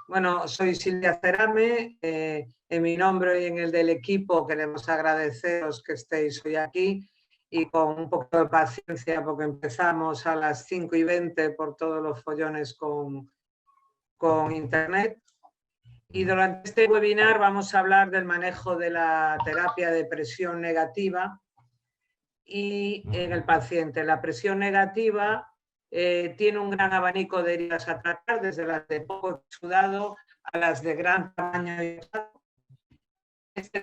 Bueno, soy Silvia Cerame. En mi nombre y en el del equipo queremos agradeceros que estéis hoy aquí y con un poco de paciencia porque empezamos a las 5:20 por todos los follones con Internet. Y durante este webinar vamos a hablar del manejo de la terapia de presión negativa y en el paciente. La presión negativa tiene un gran abanico de heridas a tratar, desde las de poco exudado a las de gran tamaño y este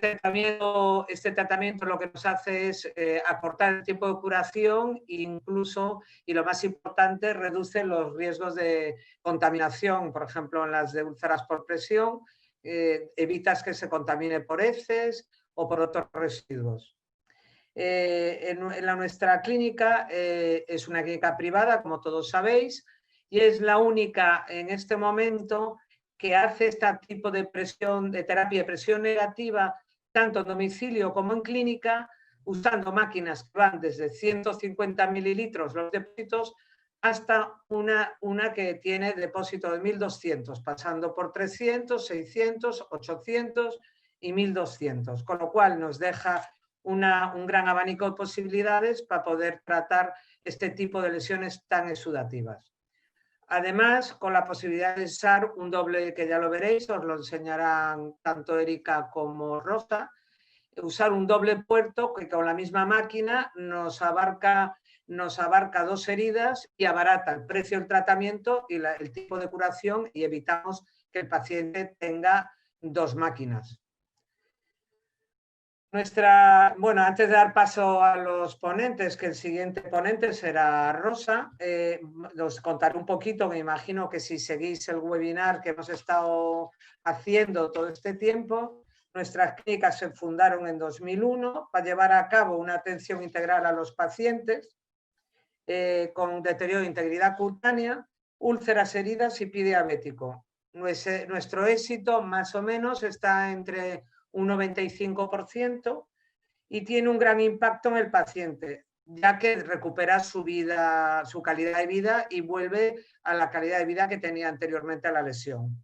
tratamiento lo que nos hace es acortar el tiempo de curación e incluso, y lo más importante, reduce los riesgos de contaminación, por ejemplo, en las de úlceras por presión, evitas que se contamine por heces o por otros residuos. Nuestra clínica es una clínica privada, como todos sabéis, y es la única en este momento que hace este tipo de terapia de presión negativa, tanto en domicilio como en clínica, usando máquinas que van desde 150 mililitros los depósitos hasta una que tiene depósito de 1.200, pasando por 300, 600, 800 y 1.200, con lo cual nos deja un gran abanico de posibilidades para poder tratar este tipo de lesiones tan exudativas. Además, con la posibilidad de usar un doble, que ya lo veréis, os lo enseñarán tanto Erika como Rosa, usar un doble puerto que con la misma máquina nos abarca 2 heridas y abarata el precio del tratamiento y el tipo de curación y evitamos que el paciente tenga 2 máquinas. Antes de dar paso a los ponentes, que el siguiente ponente será Rosa, os contaré un poquito. Me imagino que si seguís el webinar que hemos estado haciendo todo este tiempo, nuestras clínicas se fundaron en 2001 para llevar a cabo una atención integral a los pacientes con deterioro de integridad cutánea, úlceras, heridas y pie diabético. Nuestro éxito más o menos está entre un 95% y tiene un gran impacto en el paciente, ya que recupera su calidad de vida y vuelve a la calidad de vida que tenía anteriormente a la lesión.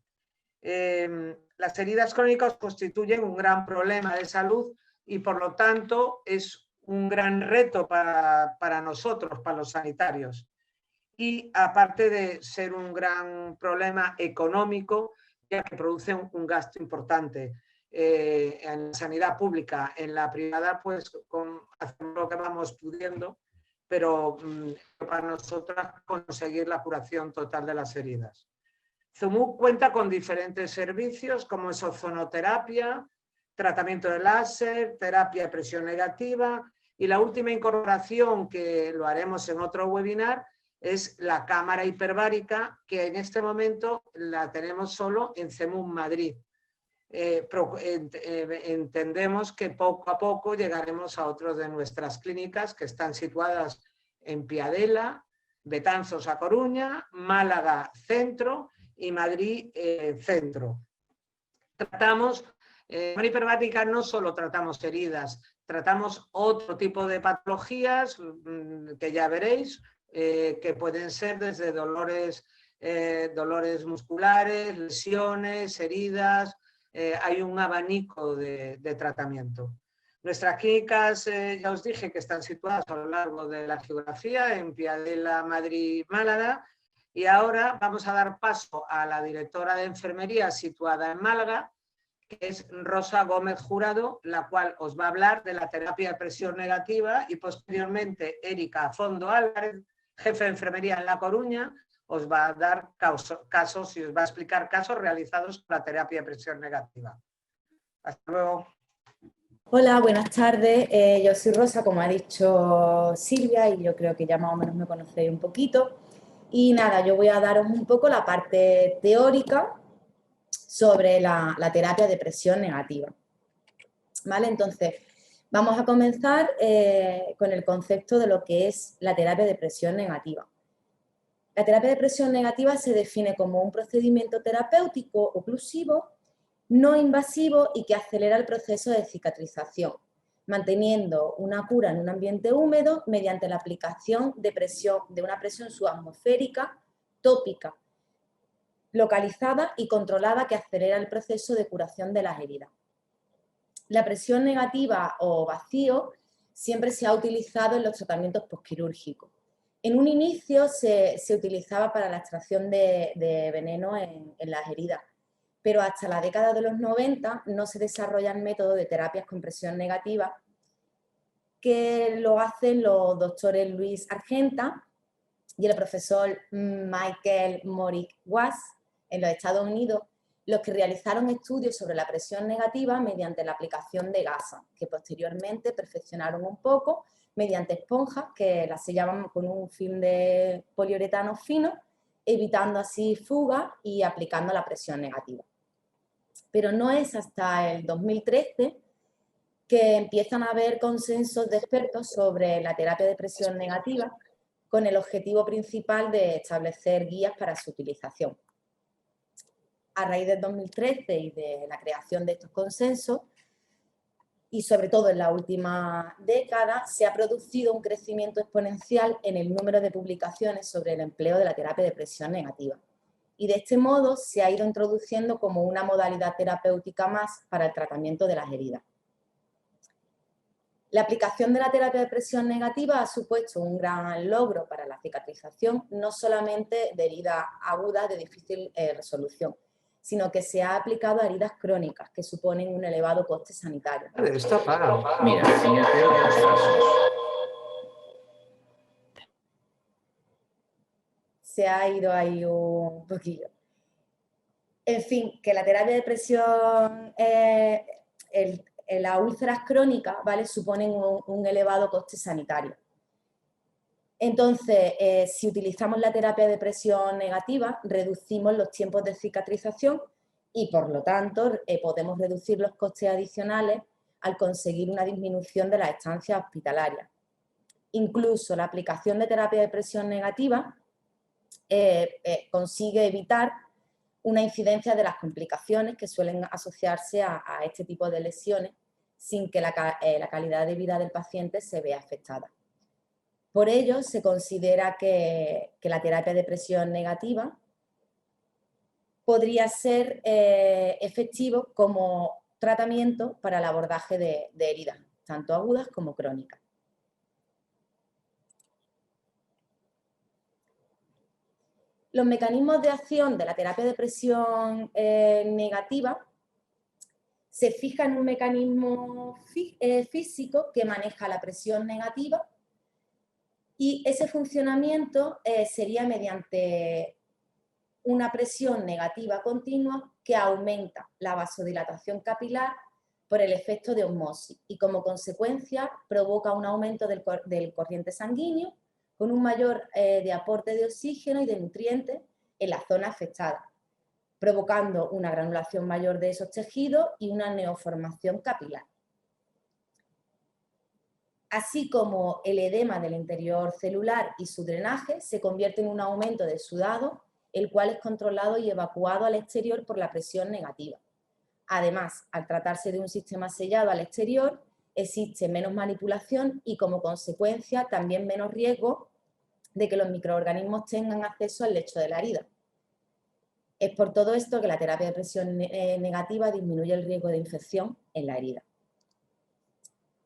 Las heridas crónicas constituyen un gran problema de salud y por lo tanto es un gran reto para nosotros, para los sanitarios. Y aparte de ser un gran problema económico, ya que produce un gasto importante en la sanidad pública, en la privada, pues hacemos lo que vamos pudiendo, pero para nosotros conseguir la curación total de las heridas. Zumú cuenta con diferentes servicios como es ozonoterapia, tratamiento de láser, terapia de presión negativa y la última incorporación, que lo haremos en otro webinar, es la cámara hiperbárica, que en este momento la tenemos solo en CEMUM Madrid. Entendemos que poco a poco llegaremos a otras de nuestras clínicas que están situadas en Piadela, Betanzos a Coruña, Málaga centro y Madrid centro. Tratamos, en hiperbárica no solo tratamos heridas, tratamos otro tipo de patologías que ya veréis, que pueden ser desde dolores musculares, lesiones, heridas. Hay un abanico de tratamiento. Nuestras clínicas, ya os dije, que están situadas a lo largo de la geografía, en Piadela, Madrid, Málaga, y ahora vamos a dar paso a la directora de enfermería situada en Málaga, que es Rosa Gómez Jurado, la cual os va a hablar de la terapia de presión negativa, y posteriormente Erika Fondo Álvarez, jefe de enfermería en La Coruña, os va a dar casos y os va a explicar casos realizados con la terapia de presión negativa. Hasta luego. Hola, buenas tardes. Yo soy Rosa, como ha dicho Silvia, y yo creo que ya más o menos me conocéis un poquito. Y nada, yo voy a daros un poco la parte teórica sobre la terapia de presión negativa. ¿Vale? Entonces, vamos a comenzar con el concepto de lo que es la terapia de presión negativa. La terapia de presión negativa se define como un procedimiento terapéutico oclusivo, no invasivo y que acelera el proceso de cicatrización, manteniendo una cura en un ambiente húmedo mediante la aplicación de una presión subatmosférica tópica, localizada y controlada que acelera el proceso de curación de las heridas. La presión negativa o vacío siempre se ha utilizado en los tratamientos posquirúrgicos. En un inicio se utilizaba para la extracción de veneno en las heridas, pero hasta la década de los 90 no se desarrollan métodos de terapias con presión negativa, que lo hacen los doctores Luis Argenta y el profesor Michael Moritz-Wass en los Estados Unidos, los que realizaron estudios sobre la presión negativa mediante la aplicación de gasas, que posteriormente perfeccionaron un poco mediante esponjas que las sellaban con un film de poliuretano fino, evitando así fugas y aplicando la presión negativa. Pero no es hasta el 2013 que empiezan a haber consensos de expertos sobre la terapia de presión negativa con el objetivo principal de establecer guías para su utilización. A raíz del 2013 y de la creación de estos consensos, y sobre todo en la última década, se ha producido un crecimiento exponencial en el número de publicaciones sobre el empleo de la terapia de presión negativa. Y de este modo se ha ido introduciendo como una modalidad terapéutica más para el tratamiento de las heridas. La aplicación de la terapia de presión negativa ha supuesto un gran logro para la cicatrización, no solamente de heridas agudas de difícil resolución, sino que se ha aplicado a heridas crónicas que suponen un elevado coste sanitario. Está apagado. Mira, fíjate los casos. Se ha ido ahí un poquillo. En fin, que la terapia de presión, las úlceras crónicas, ¿vale?, suponen un elevado coste sanitario. Entonces, si utilizamos la terapia de presión negativa, reducimos los tiempos de cicatrización y, por lo tanto, podemos reducir los costes adicionales al conseguir una disminución de las estancias hospitalarias. Incluso la aplicación de terapia de presión negativa consigue evitar una incidencia de las complicaciones que suelen asociarse a este tipo de lesiones sin que la calidad de vida del paciente se vea afectada. Por ello, se considera que la terapia de presión negativa podría ser efectivo como tratamiento para el abordaje de heridas, tanto agudas como crónicas. Los mecanismos de acción de la terapia de presión negativa se fijan en un mecanismo físico que maneja la presión negativa y ese funcionamiento sería mediante una presión negativa continua que aumenta la vasodilatación capilar por el efecto de osmosis y como consecuencia provoca un aumento del corriente sanguíneo con un mayor de aporte de oxígeno y de nutrientes en la zona afectada, provocando una granulación mayor de esos tejidos y una neoformación capilar. Así como el edema del interior celular y su drenaje se convierte en un aumento del sudado, el cual es controlado y evacuado al exterior por la presión negativa. Además, al tratarse de un sistema sellado al exterior, existe menos manipulación y como consecuencia también menos riesgo de que los microorganismos tengan acceso al lecho de la herida. Es por todo esto que la terapia de presión negativa disminuye el riesgo de infección en la herida.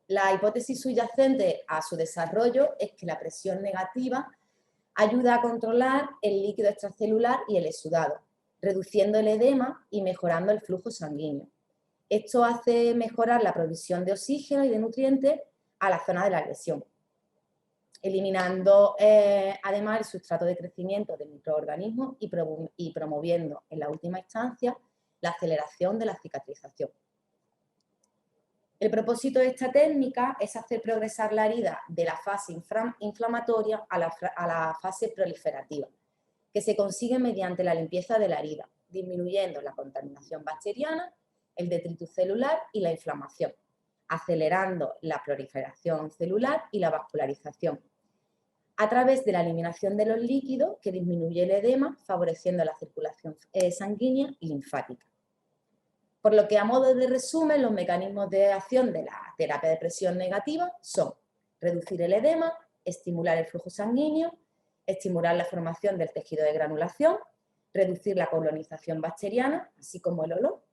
La hipótesis subyacente a su desarrollo es que la presión negativa ayuda a controlar el líquido extracelular y el exudado, reduciendo el edema y mejorando el flujo sanguíneo. Esto hace mejorar la provisión de oxígeno y de nutrientes a la zona de la lesión, eliminando además el sustrato de crecimiento de microorganismos y promoviendo en la última instancia la aceleración de la cicatrización. El propósito de esta técnica es hacer progresar la herida de la fase inflamatoria a la fase proliferativa, que se consigue mediante la limpieza de la herida, disminuyendo la contaminación bacteriana, el detritus celular y la inflamación, acelerando la proliferación celular y la vascularización, a través de la eliminación de los líquidos que disminuye el edema, favoreciendo la circulación sanguínea y linfática. Por lo que, a modo de resumen, los mecanismos de acción de la terapia de presión negativa son reducir el edema, estimular el flujo sanguíneo, estimular la formación del tejido de granulación, reducir la colonización bacteriana, así como el olor,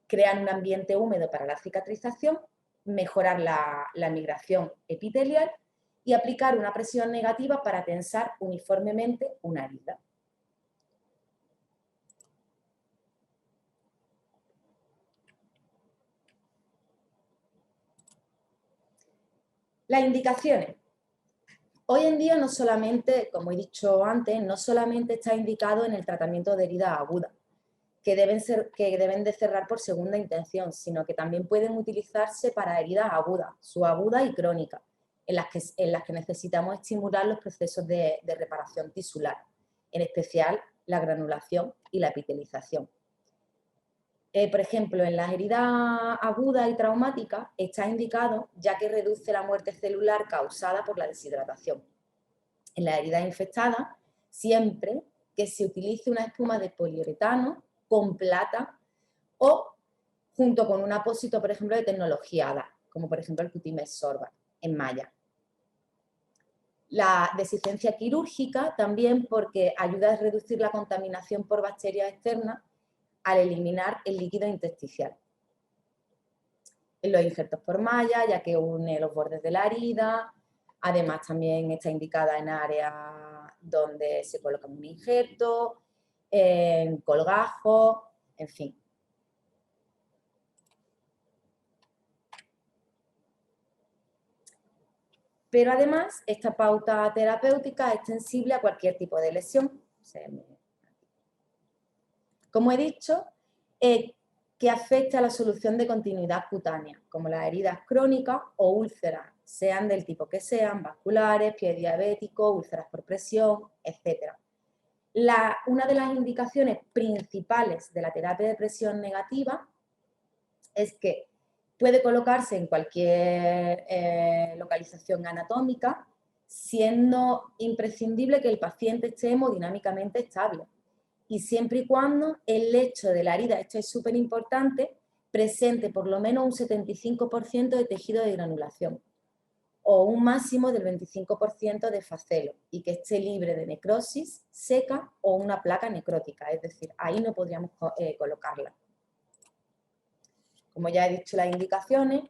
crear un ambiente húmedo para la cicatrización, mejorar la migración epitelial y aplicar una presión negativa para tensar uniformemente una herida. Las indicaciones. Hoy en día no solamente, como he dicho antes, no solamente está indicado en el tratamiento de heridas agudas, que deben de cerrar por segunda intención, sino que también pueden utilizarse para heridas agudas, subagudas y crónicas, en las que necesitamos estimular los procesos de reparación tisular, en especial la granulación y la epitelización. Por ejemplo, en las heridas agudas y traumáticas está indicado ya que reduce la muerte celular causada por la deshidratación. En las heridas infectadas, siempre que se utilice una espuma de poliuretano con plata o junto con un apósito, por ejemplo, de tecnología ADA, como por ejemplo el Cutimex Sorba en malla. La deficiencia quirúrgica también porque ayuda a reducir la contaminación por bacterias externas al eliminar el líquido intersticial. En los injertos por malla, ya que une los bordes de la herida, además también está indicada en áreas donde se coloca un injerto, en colgajos, en fin. Pero además, esta pauta terapéutica es extensible a cualquier tipo de lesión. Como he dicho, que afecta a la solución de continuidad cutánea, como las heridas crónicas o úlceras, sean del tipo que sean, vasculares, pie diabético, úlceras por presión, etc. Una de las indicaciones principales de la terapia de presión negativa es que puede colocarse en cualquier localización anatómica, siendo imprescindible que el paciente esté hemodinámicamente estable. Y siempre y cuando el lecho de la herida, esto es súper importante, presente por lo menos un 75% de tejido de granulación o un máximo del 25% de facelo y que esté libre de necrosis seca o una placa necrótica, es decir, ahí no podríamos colocarla. Como ya he dicho las indicaciones,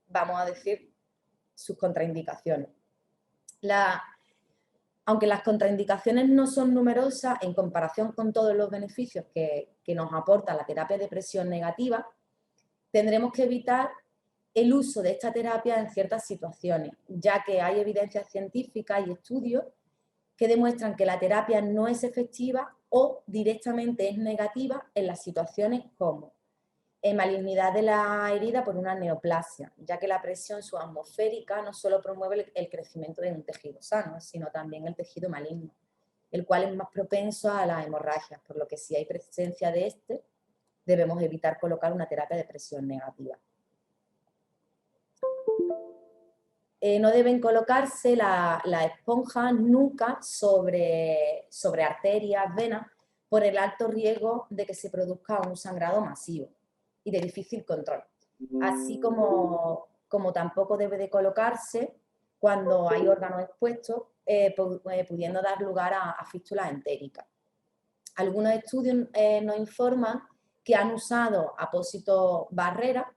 vamos a decir sus contraindicaciones. Aunque las contraindicaciones no son numerosas en comparación con todos los beneficios que nos aporta la terapia de presión negativa, tendremos que evitar el uso de esta terapia en ciertas situaciones, ya que hay evidencias científicas y estudios que demuestran que la terapia no es efectiva o directamente es negativa en las situaciones como malignidad de la herida por una neoplasia, ya que la presión subatmosférica no solo promueve el crecimiento de un tejido sano, sino también el tejido maligno, el cual es más propenso a las hemorragias, por lo que si hay presencia de este, debemos evitar colocar una terapia de presión negativa. No deben colocarse la esponja nunca sobre arterias, venas, por el alto riesgo de que se produzca un sangrado masivo y de difícil control, así como tampoco debe de colocarse cuando hay órganos expuestos, pudiendo dar lugar a fístulas entéricas. Algunos estudios nos informan que han usado apósitos barrera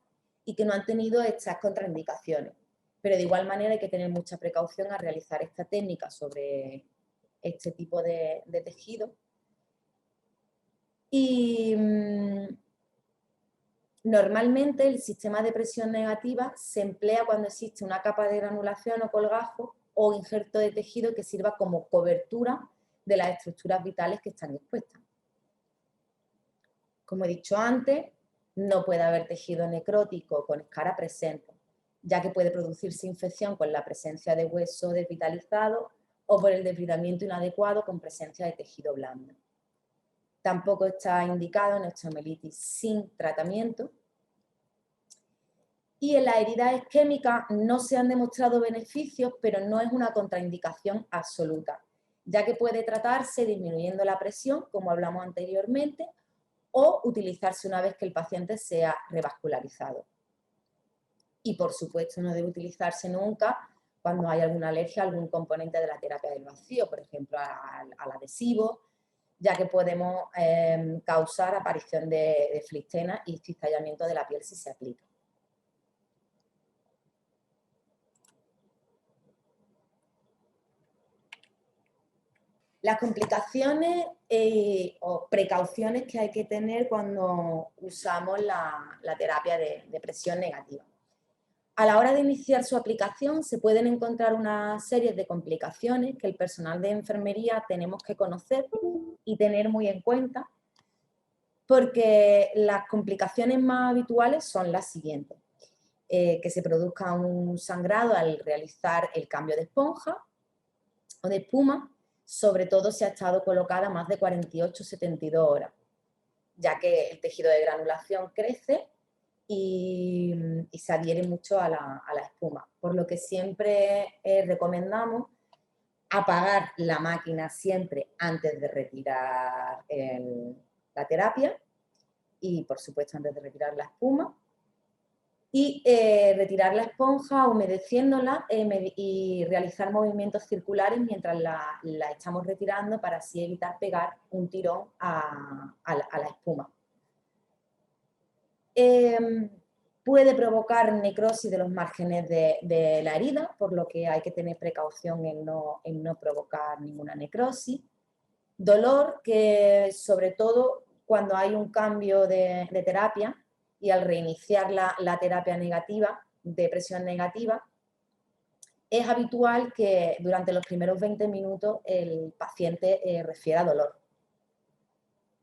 y que no han tenido estas contraindicaciones, pero de igual manera hay que tener mucha precaución al realizar esta técnica sobre este tipo de tejido. Y normalmente el sistema de presión negativa se emplea cuando existe una capa de granulación o colgajo o injerto de tejido que sirva como cobertura de las estructuras vitales que están expuestas. Como he dicho antes, no puede haber tejido necrótico con escara presente, ya que puede producirse infección con la presencia de hueso desvitalizado o por el debridamiento inadecuado con presencia de tejido blando. Tampoco está indicado en osteomielitis sin tratamiento. Y en las heridas isquémicas no se han demostrado beneficios, pero no es una contraindicación absoluta, ya que puede tratarse disminuyendo la presión, como hablamos anteriormente, o utilizarse una vez que el paciente sea revascularizado. Y por supuesto no debe utilizarse nunca cuando hay alguna alergia a algún componente de la terapia del vacío, por ejemplo al adhesivo, ya que podemos causar aparición de flistena y cizallamiento de la piel si se aplica. Las complicaciones o precauciones que hay que tener cuando usamos la terapia de presión negativa. A la hora de iniciar su aplicación se pueden encontrar una serie de complicaciones que el personal de enfermería tenemos que conocer y tener muy en cuenta, porque las complicaciones más habituales son las siguientes. Que se produzca un sangrado al realizar el cambio de esponja o de espuma, sobre todo si ha estado colocada más de 48-72 horas, ya que el tejido de granulación crece y se adhiere mucho a la espuma, por lo que siempre recomendamos apagar la máquina siempre antes de retirar la terapia y, por supuesto, antes de retirar la espuma, y retirar la esponja humedeciéndola y realizar movimientos circulares mientras la estamos retirando para así evitar pegar un tirón a la espuma. Puede provocar necrosis de los márgenes de la herida, por lo que hay que tener precaución en no provocar ninguna necrosis. Dolor, que sobre todo cuando hay un cambio de terapia y al reiniciar la terapia negativa, de presión negativa, es habitual que durante los primeros 20 minutos el paciente refiera dolor.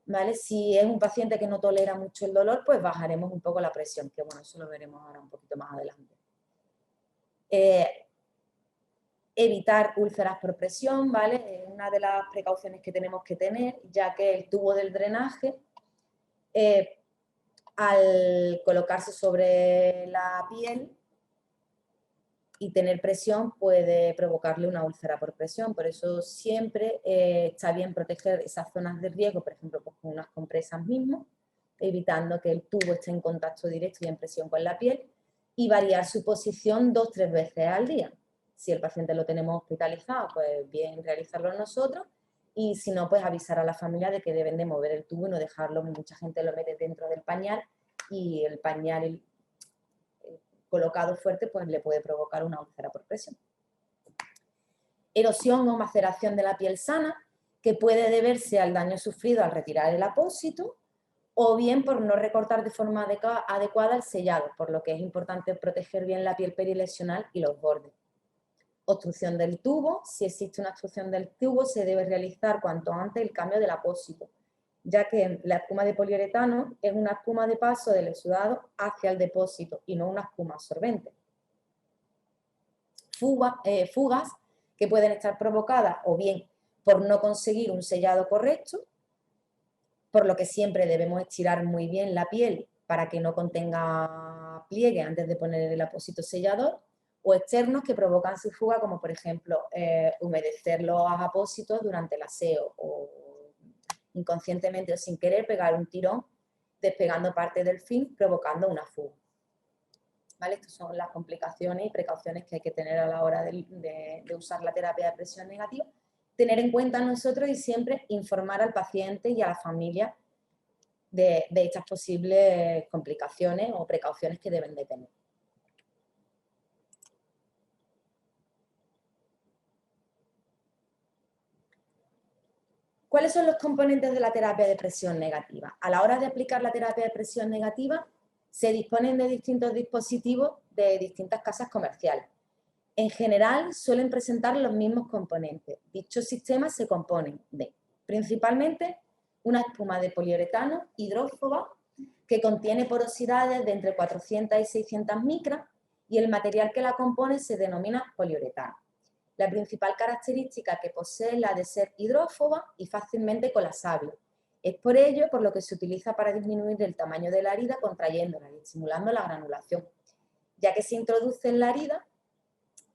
¿Vale? Si es un paciente que no tolera mucho el dolor, pues bajaremos un poco la presión, que bueno, eso lo veremos ahora un poquito más adelante. Evitar úlceras por presión, ¿vale? Es una de las precauciones que tenemos que tener, ya que el tubo del drenaje, al colocarse sobre la piel y tener presión, puede provocarle una úlcera por presión. Por eso siempre está bien proteger esas zonas de riesgo, por ejemplo, pues con unas compresas mismo, evitando que el tubo esté en contacto directo y en presión con la piel, y variar su posición 2-3 veces al día. Si el paciente lo tenemos hospitalizado, pues bien realizarlo nosotros, y si no, pues avisar a la familia de que deben de mover el tubo y no dejarlo. Mucha gente lo mete dentro del pañal y el pañal colocado fuerte pues le puede provocar una úlcera por presión. Erosión o maceración de la piel sana, que puede deberse al daño sufrido al retirar el apósito o bien por no recortar de forma adecuada el sellado, por lo que es importante proteger bien la piel perilesional y los bordes. Obstrucción del tubo. Si existe una obstrucción del tubo, se debe realizar cuanto antes el cambio del apósito, ya que la espuma de poliuretano es una espuma de paso del exudado hacia el depósito y no una espuma absorbente. Fugas que pueden estar provocadas o bien por no conseguir un sellado correcto, por lo que siempre debemos estirar muy bien la piel para que no contenga pliegue antes de poner el apósito sellador, o externos que provocan su fuga, como por ejemplo humedecer los apósitos durante el aseo o inconscientemente o sin querer pegar un tirón despegando parte del fin, provocando una fuga. ¿Vale? Estas son las complicaciones y precauciones que hay que tener a la hora de usar la terapia de presión negativa. Tener en cuenta nosotros y siempre informar al paciente y a la familia de estas posibles complicaciones o precauciones que deben de tener. ¿Cuáles son los componentes de la terapia de presión negativa? A la hora de aplicar la terapia de presión negativa, se disponen de distintos dispositivos de distintas casas comerciales. En general, suelen presentar los mismos componentes. Dichos sistemas se componen de, principalmente, una espuma de poliuretano hidrófoba que contiene porosidades de entre 400 y 600 micras y el material que la compone se denomina poliuretano. La principal característica que posee es la de ser hidrófoba y fácilmente colasable. Es por ello por lo que se utiliza para disminuir el tamaño de la herida contrayéndola y estimulando la granulación, ya que se introduce en la herida.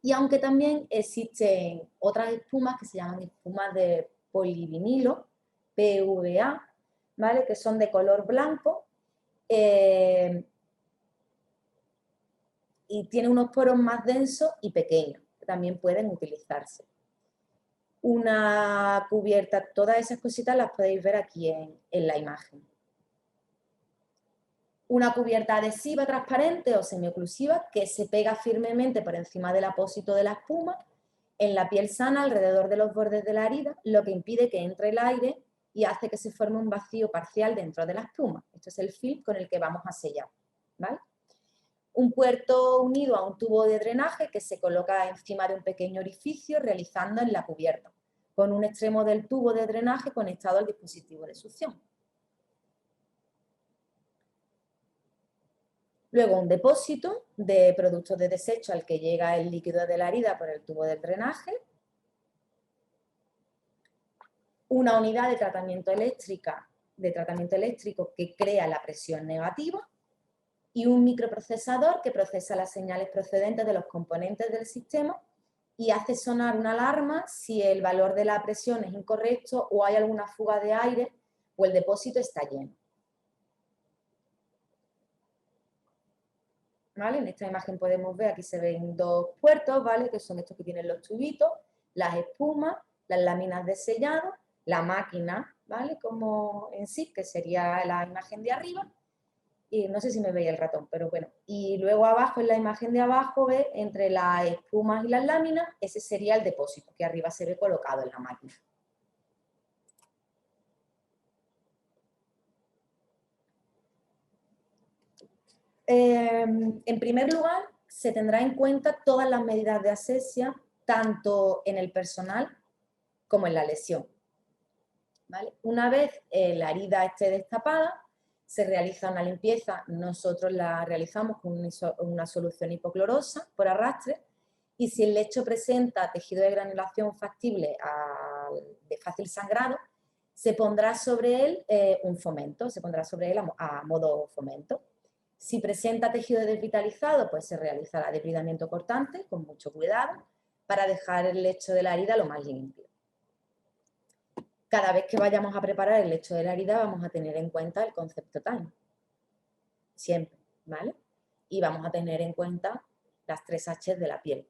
Y aunque también existen otras espumas que se llaman espumas de polivinilo, PVA, ¿vale? Que son de color blanco y tienen unos poros más densos y pequeños, que también pueden utilizarse. una cubierta, todas esas cositas las podéis ver aquí en la imagen. Una cubierta adhesiva transparente o semioclusiva que se pega firmemente por encima del apósito de la espuma en la piel sana alrededor de los bordes de la herida, lo que impide que entre el aire y hace que se forme un vacío parcial dentro de la espuma. Esto es el film con el que vamos a sellar, ¿vale? Un puerto unido a un tubo de drenaje que se coloca encima de un pequeño orificio realizando en la cubierta, con un extremo del tubo de drenaje conectado al dispositivo de succión. Luego un depósito de productos de desecho al que llega el líquido de la herida por el tubo de drenaje. Una unidad de tratamiento eléctrico que crea la presión negativa. Y un microprocesador que procesa las señales procedentes de los componentes del sistema y hace sonar una alarma si el valor de la presión es incorrecto o hay alguna fuga de aire o el depósito está lleno. ¿Vale? En esta imagen podemos ver, aquí se ven dos puertos, ¿vale? Que son estos que tienen los tubitos, las espumas, las láminas de sellado, la máquina, ¿vale? Como en sí, que sería la imagen de arriba. Y no sé si me veis el ratón, pero bueno. Y luego abajo, en la imagen de abajo, ¿ves? Entre las espumas y las láminas, ese sería el depósito, que arriba se ve colocado en la máquina. En primer lugar, se tendrá en cuenta todas las medidas de asepsia, tanto en el personal como en la lesión, ¿vale? Una vez la herida esté destapada, se realiza una limpieza, nosotros la realizamos con una solución hipoclorosa por arrastre, y si el lecho presenta tejido de granulación factible de fácil sangrado, se pondrá sobre él un fomento, se pondrá sobre él a modo fomento. Si presenta tejido desvitalizado, pues se realizará depredamiento cortante con mucho cuidado para dejar el lecho de la herida lo más limpio. Cada vez que vayamos a preparar el lecho de la herida vamos a tener en cuenta el concepto time. Siempre, ¿vale? Y vamos a tener en cuenta las 3 H's de la piel.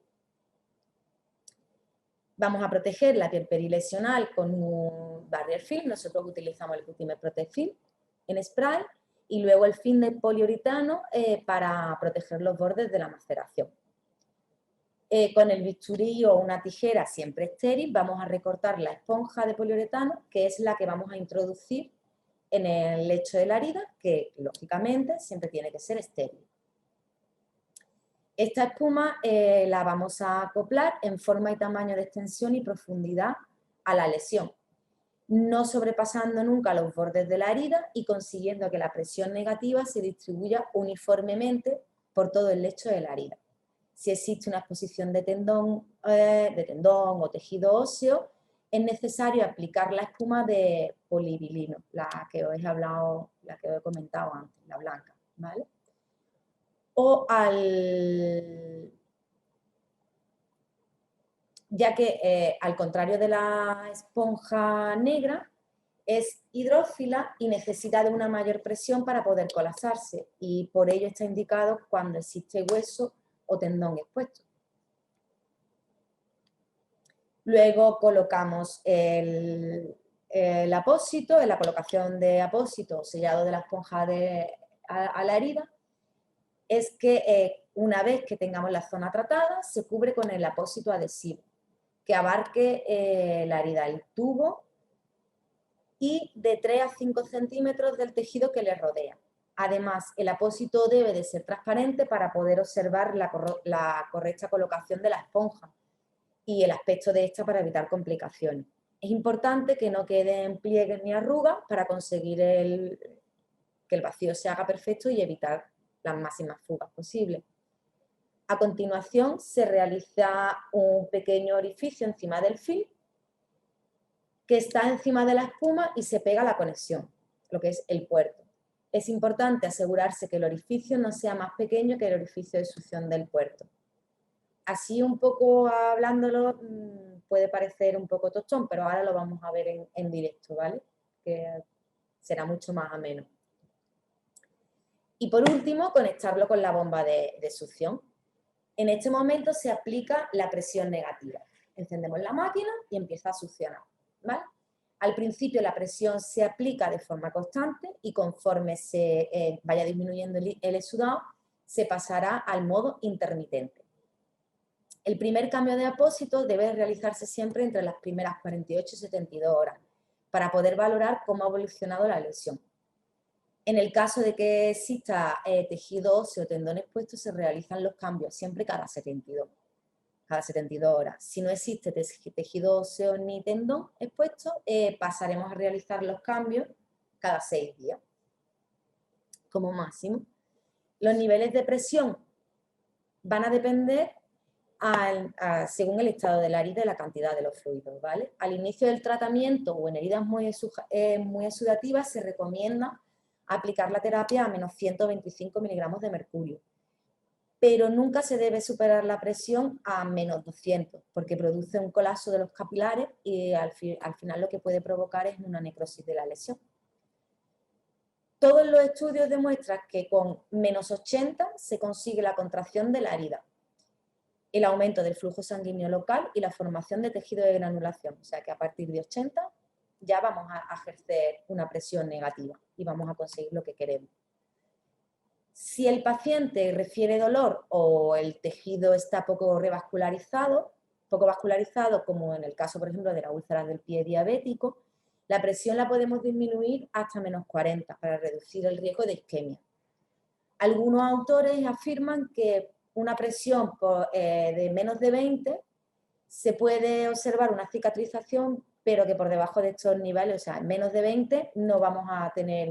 Vamos a proteger la piel perilesional con un barrier film. Nosotros utilizamos el Cutimed Protect Film en spray y luego el film de poliuretano para proteger los bordes de la maceración. Con el bisturí o una tijera siempre estéril vamos a recortar la esponja de poliuretano, que es la que vamos a introducir en el lecho de la herida, que lógicamente siempre tiene que ser estéril. Esta espuma la vamos a acoplar en forma y tamaño de extensión y profundidad a la lesión, no sobrepasando nunca los bordes de la herida y consiguiendo que la presión negativa se distribuya uniformemente por todo el lecho de la herida. Si existe una exposición de tendón o tejido óseo, es necesario aplicar la espuma de polivilino, la que os he hablado, la que os he comentado antes, la blanca, ¿vale? O ya que al contrario de la esponja negra, es hidrófila y necesita de una mayor presión para poder colapsarse, y por ello está indicado cuando existe hueso o tendón expuesto. Luego colocamos el apósito, en la colocación de apósito sellado de la esponja a la herida, es que una vez que tengamos la zona tratada, se cubre con el apósito adhesivo, que abarque la herida, el tubo, y de 3 a 5 centímetros del tejido que le rodea. Además, el apósito debe de ser transparente para poder observar la correcta colocación de la esponja y el aspecto de esta para evitar complicaciones. Es importante que no queden pliegues ni arrugas para conseguir que el vacío se haga perfecto y evitar las máximas fugas posibles. A continuación, se realiza un pequeño orificio encima del film que está encima de la espuma y se pega la conexión, lo que es el puerto. Es importante asegurarse que el orificio no sea más pequeño que el orificio de succión del puerto. Así un poco hablándolo puede parecer un poco tostón, pero ahora lo vamos a ver en directo, ¿vale? Que será mucho más ameno. Y por último, conectarlo con la bomba de succión. En este momento se aplica la presión negativa. Encendemos la máquina y empieza a succionar, ¿vale? Al principio la presión se aplica de forma constante y conforme se vaya disminuyendo el exudado, se pasará al modo intermitente. El primer cambio de apósito debe realizarse siempre entre las primeras 48 y 72 horas para poder valorar cómo ha evolucionado la lesión. En el caso de que exista tejido óseo o tendón expuesto, se realizan los cambios siempre cada 72 horas. Si no existe tejido óseo ni tendón expuesto, pasaremos a realizar los cambios cada 6 días, como máximo. Los niveles de presión van a depender según el estado de la herida y la cantidad de los fluidos, ¿vale? Al inicio del tratamiento o en heridas muy exudativas se recomienda aplicar la terapia a menos 125 miligramos de mercurio, pero nunca se debe superar la presión a menos 200 porque produce un colapso de los capilares y al final lo que puede provocar es una necrosis de la lesión. Todos los estudios demuestran que con menos 80 se consigue la contracción de la herida, el aumento del flujo sanguíneo local y la formación de tejido de granulación. O sea que a partir de 80 ya vamos a ejercer una presión negativa y vamos a conseguir lo que queremos. Si el paciente refiere dolor o el tejido está poco vascularizado, como en el caso, por ejemplo, de la úlcera del pie diabético, la presión la podemos disminuir hasta menos 40 para reducir el riesgo de isquemia. Algunos autores afirman que una presión de menos de 20 se puede observar una cicatrización, pero que por debajo de estos niveles, o sea, en menos de 20, no vamos a tener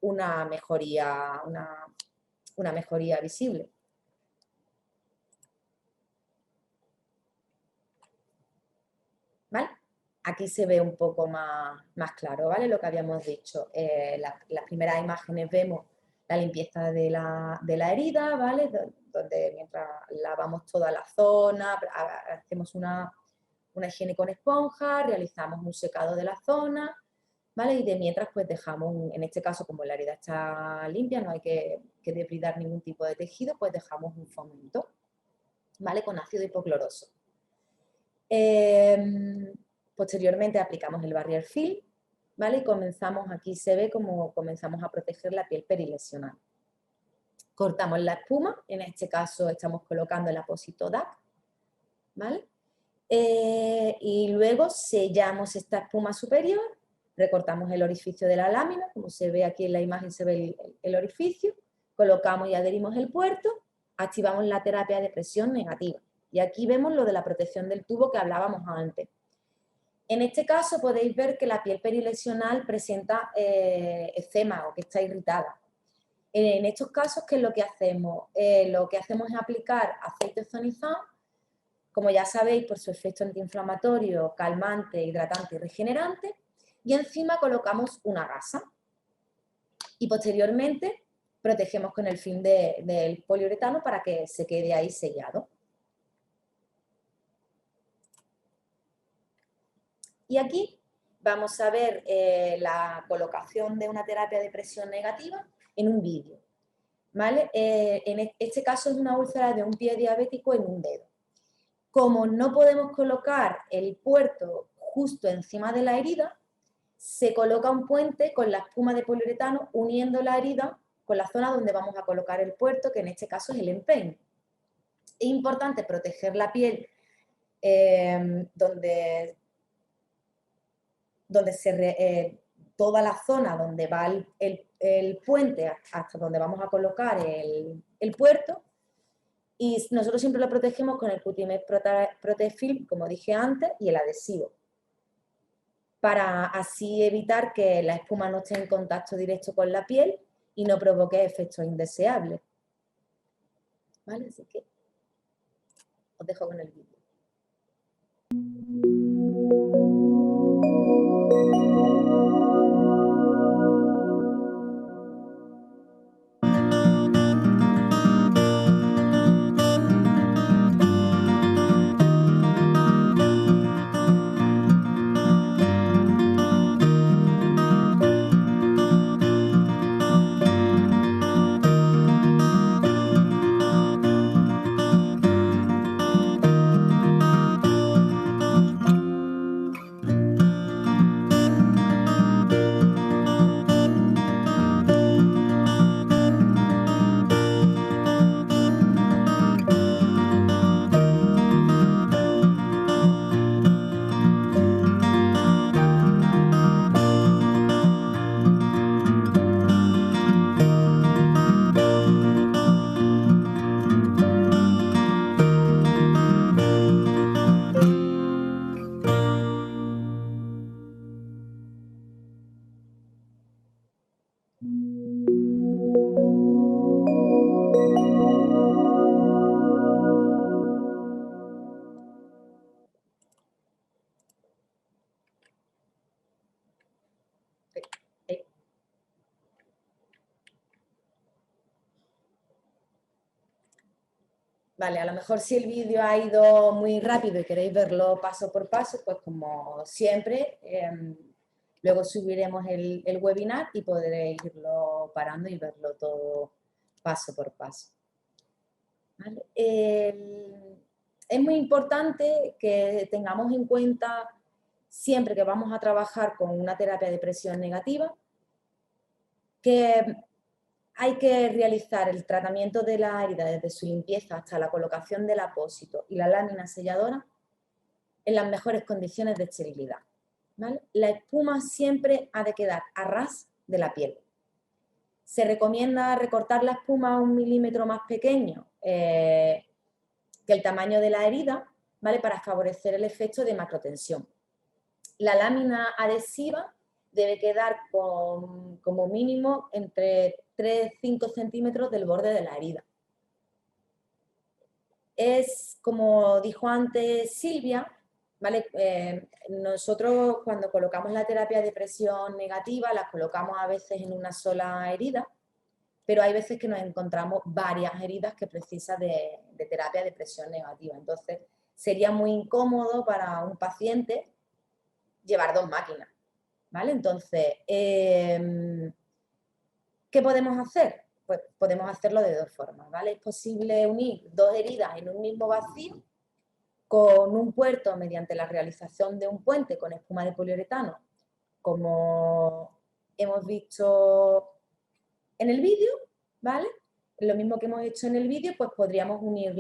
una mejoría visible. ¿Vale? Aquí se ve un poco más claro, ¿vale? Lo que habíamos dicho. Las primeras imágenes vemos la limpieza de la herida, ¿vale? Donde mientras lavamos toda la zona, hacemos una higiene con esponja, realizamos un secado de la zona, ¿vale? Y de mientras pues dejamos, en este caso como la herida está limpia, no hay que depredar ningún tipo de tejido, pues dejamos un fomento, ¿vale? Con ácido hipocloroso. Posteriormente aplicamos el barrier film, ¿vale? Y comenzamos, aquí se ve cómo comenzamos a proteger la piel perilesional. Cortamos la espuma, en este caso estamos colocando el apósito DAC, ¿vale? Y luego sellamos esta espuma superior, recortamos el orificio de la lámina, como se ve aquí en la imagen se ve el orificio, colocamos y adherimos el puerto, activamos la terapia de presión negativa. Y aquí vemos lo de la protección del tubo que hablábamos antes. En este caso podéis ver que la piel perilesional presenta eczema o que está irritada. En estos casos, ¿qué es lo que hacemos? Lo que hacemos es aplicar aceite ozonizado, como ya sabéis, por su efecto antiinflamatorio, calmante, hidratante y regenerante, y encima colocamos una gasa. Y posteriormente protegemos con el film del poliuretano para que se quede ahí sellado. Y aquí vamos a ver la colocación de una terapia de presión negativa en un vídeo, ¿vale? En este caso es una úlcera de un pie diabético en un dedo. Como no podemos colocar el puerto justo encima de la herida, se coloca un puente con la espuma de poliuretano uniendo la herida con la zona donde vamos a colocar el puerto, que en este caso es el empeine. Es importante proteger la piel toda la zona donde va el puente hasta donde vamos a colocar el puerto, y nosotros siempre lo protegemos con el Cutimed Protefilm, como dije antes, y el adhesivo, para así evitar que la espuma no esté en contacto directo con la piel y no provoque efectos indeseables. ¿Vale? Así que os dejo con el vídeo. Vale, a lo mejor si el vídeo ha ido muy rápido y queréis verlo paso por paso, pues como siempre, luego subiremos el webinar y podréis irlo parando y verlo todo paso por paso. ¿Vale? Es muy importante que tengamos en cuenta siempre que vamos a trabajar con una terapia de presión negativa, que hay que realizar el tratamiento de la herida desde su limpieza hasta la colocación del apósito y la lámina selladora en las mejores condiciones de esterilidad, ¿vale? La espuma siempre ha de quedar a ras de la piel. Se recomienda recortar la espuma a 1 milímetro más pequeño que el tamaño de la herida, ¿vale? Para favorecer el efecto de macrotensión. La lámina adhesiva debe quedar como mínimo entre 3-5 centímetros del borde de la herida. Es, como dijo antes Silvia, ¿vale? Nosotros cuando colocamos la terapia de presión negativa, la colocamos a veces en una sola herida, pero hay veces que nos encontramos varias heridas que precisan de terapia de presión negativa. Entonces, sería muy incómodo para un paciente llevar 2 máquinas, ¿vale? Entonces, ¿qué podemos hacer? Pues podemos hacerlo de 2 formas, ¿vale? Es posible unir 2 heridas en un mismo vacío con un puerto mediante la realización de un puente con espuma de poliuretano, como hemos visto en el vídeo, ¿vale? Lo mismo que hemos hecho en el vídeo, pues podríamos unir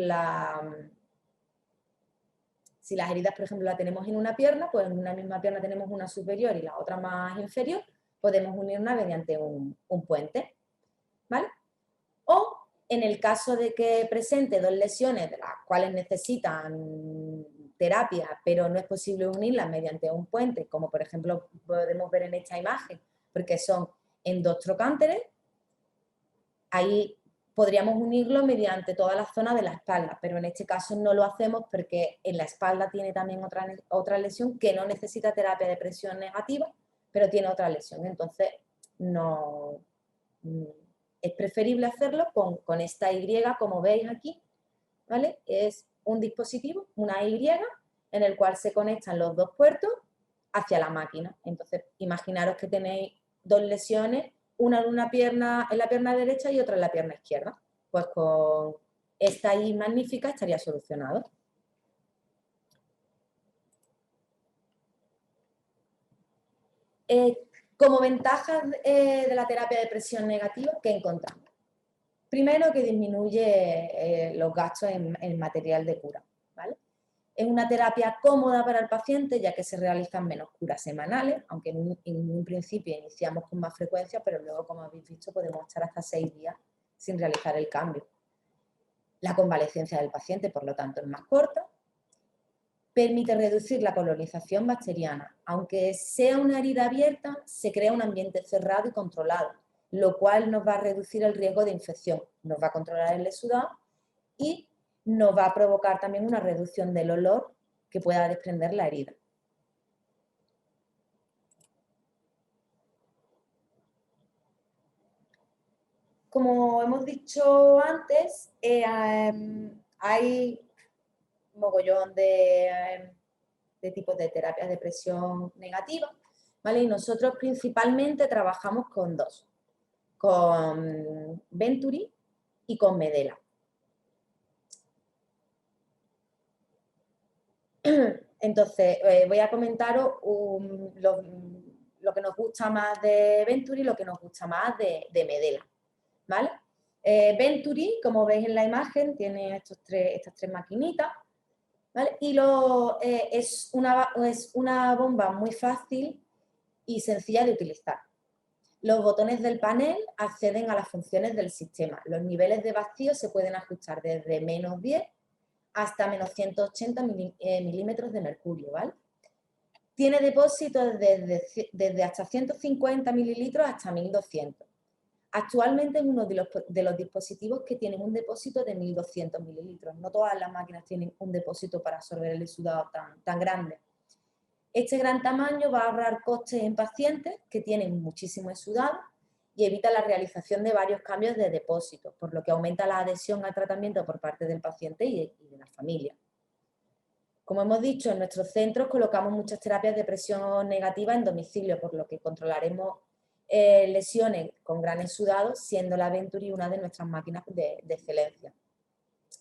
si las heridas, por ejemplo, la tenemos en una pierna, pues en una misma pierna tenemos una superior y la otra más inferior, podemos unirla mediante un puente, ¿vale? O en el caso de que presente 2 lesiones de las cuales necesitan terapia, pero no es posible unirlas mediante un puente, como por ejemplo podemos ver en esta imagen, porque son en 2 trocánteres, ahí podríamos unirlo mediante toda la zona de la espalda, pero en este caso no lo hacemos porque en la espalda tiene también otra lesión que no necesita terapia de presión negativa, pero tiene otra lesión. Entonces, no es preferible hacerlo con esta Y, como veis aquí, ¿vale? Es un dispositivo, una Y, en el cual se conectan los 2 puertos hacia la máquina. Entonces, imaginaros que tenéis 2 lesiones, una en la pierna derecha y otra en la pierna izquierda. Pues con esta I magnífica estaría solucionado. Como ventajas de la terapia de presión negativa, ¿qué encontramos? Primero, que disminuye los gastos en material de cura, ¿vale? Es una terapia cómoda para el paciente, ya que se realizan menos curas semanales, aunque en un principio iniciamos con más frecuencia, pero luego, como habéis visto, podemos estar hasta 6 días sin realizar el cambio. La convalecencia del paciente, por lo tanto, es más corta. Permite reducir la colonización bacteriana. Aunque sea una herida abierta, se crea un ambiente cerrado y controlado, lo cual nos va a reducir el riesgo de infección, nos va a controlar el exudado y nos va a provocar también una reducción del olor que pueda desprender la herida. Como hemos dicho antes, hay un mogollón de tipos de terapias de presión negativa, ¿vale? Y nosotros principalmente trabajamos con 2, con Venturi y con Medela. Entonces, voy a comentaros lo que nos gusta más de Venturi y lo que nos gusta más de Medela, ¿vale? Venturi, como veis en la imagen, tiene estas tres maquinitas, ¿vale? Y es una bomba muy fácil y sencilla de utilizar. Los botones del panel acceden a las funciones del sistema. Los niveles de vacío se pueden ajustar desde -10 hasta -180 milímetros de mercurio, ¿vale? Tiene depósitos desde hasta 150 mililitros hasta 1200. Actualmente es uno de los dispositivos que tienen un depósito de 1200 mililitros. No todas las máquinas tienen un depósito para absorber el exudado tan grande. Este gran tamaño va a ahorrar costes en pacientes que tienen muchísimo exudado y evita la realización de varios cambios de depósitos, por lo que aumenta la adhesión al tratamiento por parte del paciente y de la familia. Como hemos dicho, en nuestros centros colocamos muchas terapias de presión negativa en domicilio, por lo que controlaremos lesiones con gran exudado, siendo la Venturi una de nuestras máquinas de excelencia.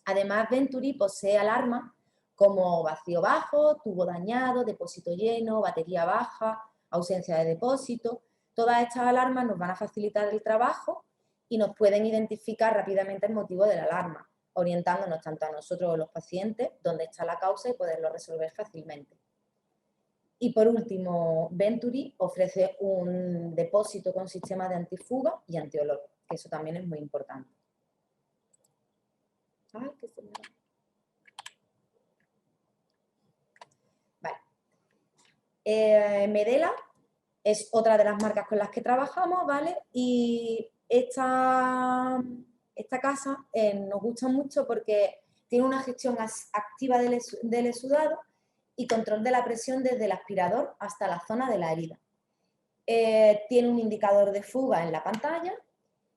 Además, Venturi posee alarmas como vacío bajo, tubo dañado, depósito lleno, batería baja, ausencia de depósito. Todas estas alarmas nos van a facilitar el trabajo y nos pueden identificar rápidamente el motivo de la alarma, orientándonos tanto a nosotros o los pacientes dónde está la causa y poderlo resolver fácilmente. Y por último, Venturi ofrece un depósito con sistema de antifuga y antiolor, que eso también es muy importante. Ay, que se me va. Vale. Medela es otra de las marcas con las que trabajamos, ¿vale? Y esta casa nos gusta mucho porque tiene una gestión activa del exudado y control de la presión desde el aspirador hasta la zona de la herida. Tiene un indicador de fuga en la pantalla,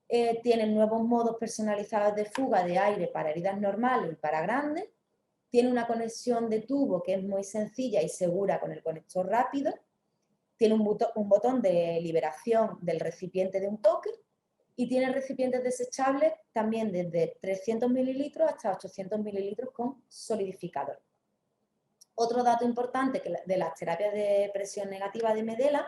tiene nuevos modos personalizados de fuga de aire para heridas normales y para grandes, tiene una conexión de tubo que es muy sencilla y segura con el conector rápido, tiene un botón de liberación del recipiente de un toque y tiene recipientes desechables también desde 300 mililitros hasta 800 mililitros con solidificador. Otro dato importante de las terapias de presión negativa de Medela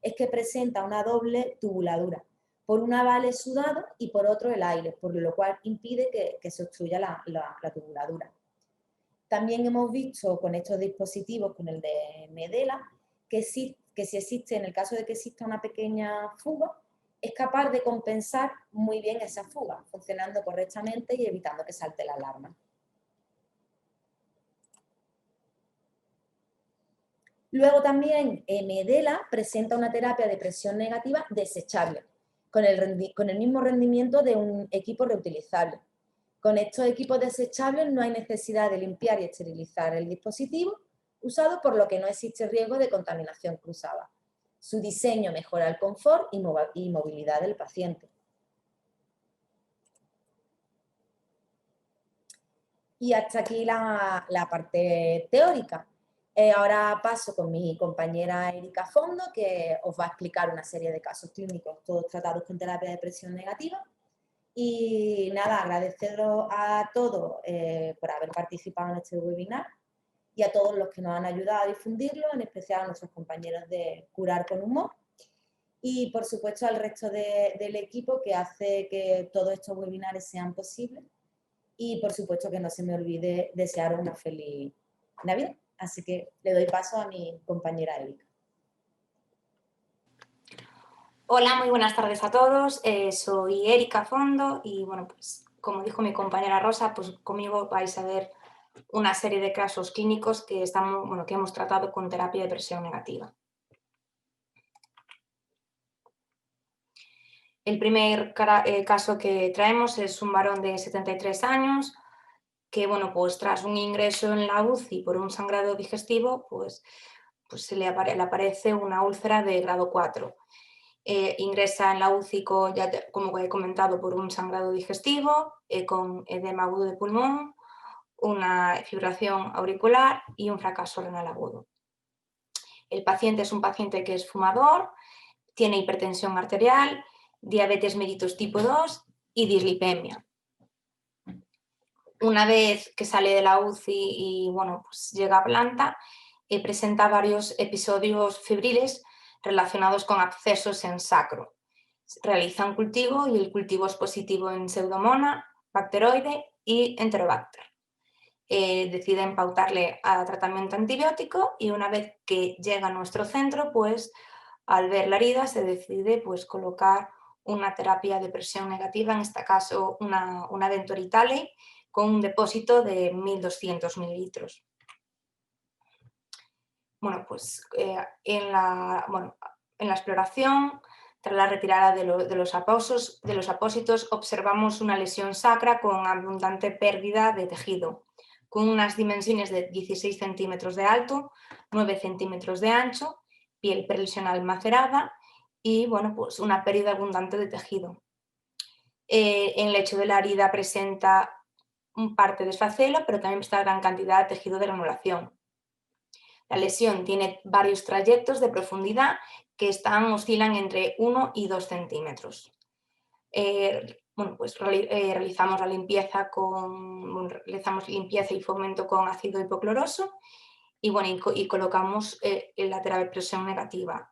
es que presenta una doble tubuladura. Por una va el exudado y por otro el aire, por lo cual impide que se obstruya la tubuladura. También hemos visto con estos dispositivos, con el de Medela, que si existe, en el caso de que exista una pequeña fuga, es capaz de compensar muy bien esa fuga, funcionando correctamente y evitando que salte la alarma. Luego también Medela presenta una terapia de presión negativa desechable, con el mismo rendimiento de un equipo reutilizable. Con estos equipos desechables no hay necesidad de limpiar y esterilizar el dispositivo usado, por lo que no existe riesgo de contaminación cruzada. Su diseño mejora el confort y movilidad del paciente. Y hasta aquí la parte teórica. Ahora paso con mi compañera Erika Fondo, que os va a explicar una serie de casos clínicos, todos tratados con terapia de presión negativa. Y nada, agradeceros a todos por haber participado en este webinar y a todos los que nos han ayudado a difundirlo, en especial a nuestros compañeros de Curar con Humor. Y por supuesto al resto del equipo que hace que todos estos webinares sean posibles. Y por supuesto que no se me olvide desearos una feliz Navidad. Así que le doy paso a mi compañera Erika. Hola, muy buenas tardes a todos. Soy Erika Fondo y bueno, pues como dijo mi compañera Rosa, pues conmigo vais a ver una serie de casos clínicos que hemos tratado con terapia de presión negativa. El primer caso que traemos es un varón de 73 años que, bueno, pues tras un ingreso en la UCI por un sangrado digestivo, pues se le aparece una úlcera de grado 4. Ingresa en la UCI, como he comentado, por un sangrado digestivo, con edema agudo de pulmón, una fibración auricular y un fracaso renal agudo. El paciente es un paciente que es fumador, tiene hipertensión arterial, diabetes mellitus tipo 2 y dislipemia. Una vez que sale de la UCI y bueno, pues llega a planta, presenta varios episodios febriles relacionados con abscesos en sacro. Realiza un cultivo y el cultivo es positivo en Pseudomonas, Bacteroide y Enterobacter. Deciden pautarle a tratamiento antibiótico y una vez que llega a nuestro centro, pues al ver la herida se decide pues colocar una terapia de presión negativa, en este caso una Ventoritale con un depósito de 1200 mililitros. Bueno, pues en la exploración, tras la retirada de los apósitos, observamos una lesión sacra con abundante pérdida de tejido, con unas dimensiones de 16 centímetros de alto, 9 centímetros de ancho, piel prelesional macerada y bueno, pues una pérdida abundante de tejido. En el lecho de la herida presenta un parte de esfacelo, pero también presenta gran cantidad de tejido de granulación. La lesión tiene varios trayectos de profundidad que oscilan entre 1 y 2 centímetros. Bueno, pues realizamos la limpieza realizamos limpieza y fomento con ácido hipocloroso y, bueno, y colocamos la terapia de presión negativa.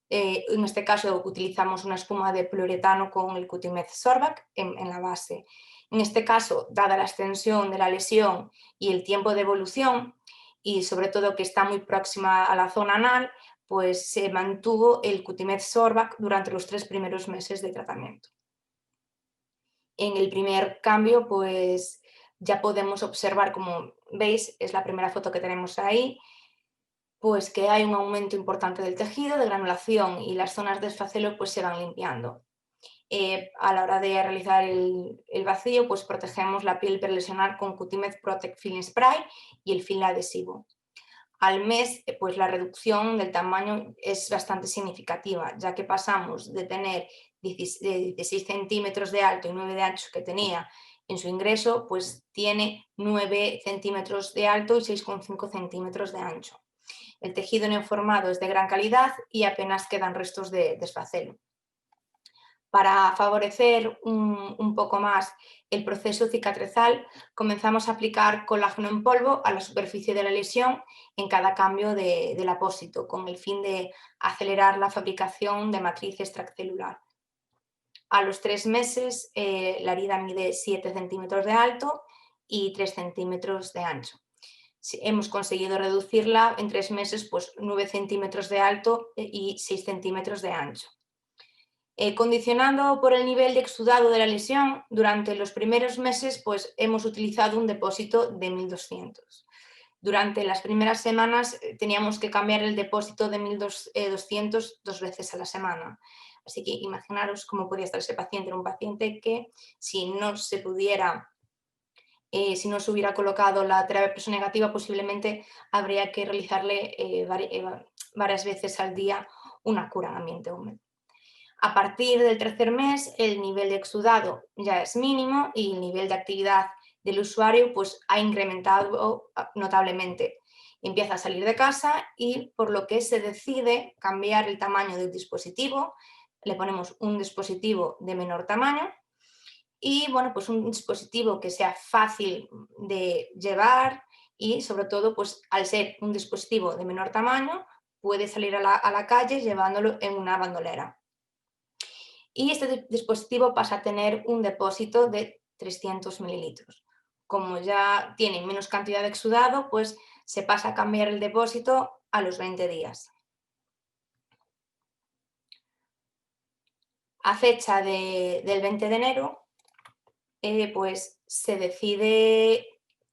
En este caso utilizamos una espuma de poliuretano con el Cutimed Sorbac en la base. En este caso, dada la extensión de la lesión y el tiempo de evolución, y sobre todo que está muy próxima a la zona anal, pues se mantuvo el Cutimed Sorbac durante los 3 primeros meses de tratamiento. En el primer cambio, pues ya podemos observar, como veis, es la primera foto que tenemos ahí, pues que hay un aumento importante del tejido, de granulación, y las zonas de esfacelo pues se van limpiando. A la hora de realizar el vacío, pues protegemos la piel perlesional con Cutimed Protect Film Spray y el film adhesivo. Al mes, pues la reducción del tamaño es bastante significativa, ya que pasamos de tener 16 centímetros de alto y 9 de ancho que tenía en su ingreso, pues tiene 9 centímetros de alto y 6,5 centímetros de ancho. El tejido neoformado es de gran calidad y apenas quedan restos de esfacelo. Para favorecer un poco más el proceso cicatrizal, comenzamos a aplicar colágeno en polvo a la superficie de la lesión en cada cambio del apósito, con el fin de acelerar la fabricación de matriz extracelular. A los 3 meses, la herida mide 7 centímetros de alto y 3 centímetros de ancho. Hemos conseguido reducirla en 3 meses, pues 9 centímetros de alto y 6 centímetros de ancho. Condicionando por el nivel de exudado de la lesión, durante los primeros meses pues, hemos utilizado un depósito de 1200. Durante las primeras semanas teníamos que cambiar el depósito de 1200 2 veces a la semana. Así que imaginaros cómo podía estar ese paciente. Era un paciente que si no se hubiera colocado la terapia de presión negativa, posiblemente habría que realizarle varias veces al día una cura en ambiente húmedo. A partir del tercer mes, el nivel de exudado ya es mínimo y el nivel de actividad del usuario pues, ha incrementado notablemente. Empieza a salir de casa y por lo que se decide cambiar el tamaño del dispositivo. Le ponemos un dispositivo de menor tamaño y bueno, pues un dispositivo que sea fácil de llevar y sobre todo pues, al ser un dispositivo de menor tamaño puede salir a la calle llevándolo en una bandolera. Y este dispositivo pasa a tener un depósito de 300 mililitros. Como ya tiene menos cantidad de exudado, pues se pasa a cambiar el depósito a los 20 días. A fecha del 20 de enero, pues se decide,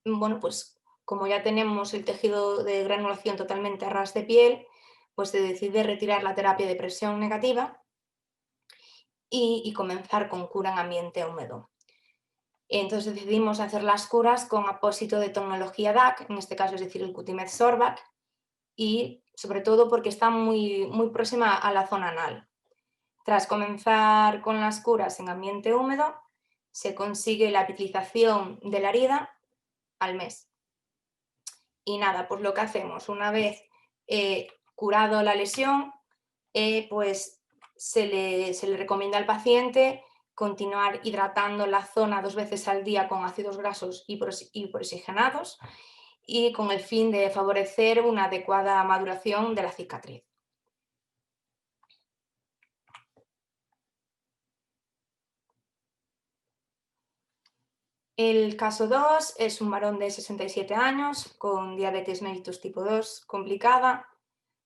bueno, pues como ya tenemos el tejido de granulación totalmente a ras de piel, pues se decide retirar la terapia de presión negativa y comenzar con cura en ambiente húmedo. Entonces decidimos hacer las curas con apósito de tecnología DAC, en este caso es decir el Cutimed Sorbac, y sobre todo porque está muy próxima a la zona anal. Tras comenzar con las curas en ambiente húmedo, se consigue la epitelización de la herida al mes. Y nada, pues lo que hacemos, una vez curado la lesión, pues se le recomienda al paciente continuar hidratando la zona 2 veces al día con ácidos grasos hiperoxigenados y con el fin de favorecer una adecuada maduración de la cicatriz. El caso 2 es un varón de 67 años con diabetes mellitus tipo 2 complicada,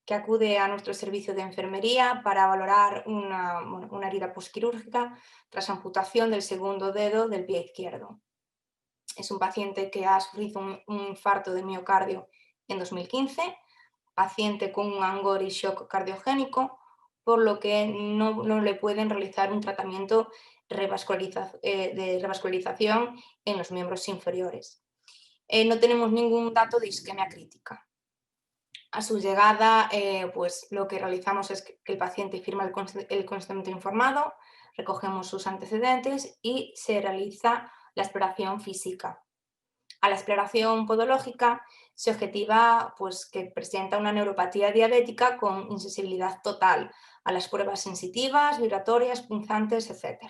que acude a nuestro servicio de enfermería para valorar una herida postquirúrgica tras amputación del segundo dedo del pie izquierdo. Es un paciente que ha sufrido un infarto de miocardio en 2015, paciente con un angor y shock cardiogénico, por lo que no le pueden realizar un tratamiento de revascularización en los miembros inferiores. No tenemos ningún dato de isquemia crítica. A su llegada, pues lo que realizamos es que el paciente firma el consentimiento informado, recogemos sus antecedentes y se realiza la exploración física. A la exploración podológica se objetiva pues, que presenta una neuropatía diabética con insensibilidad total a las pruebas sensitivas, vibratorias, punzantes, etc.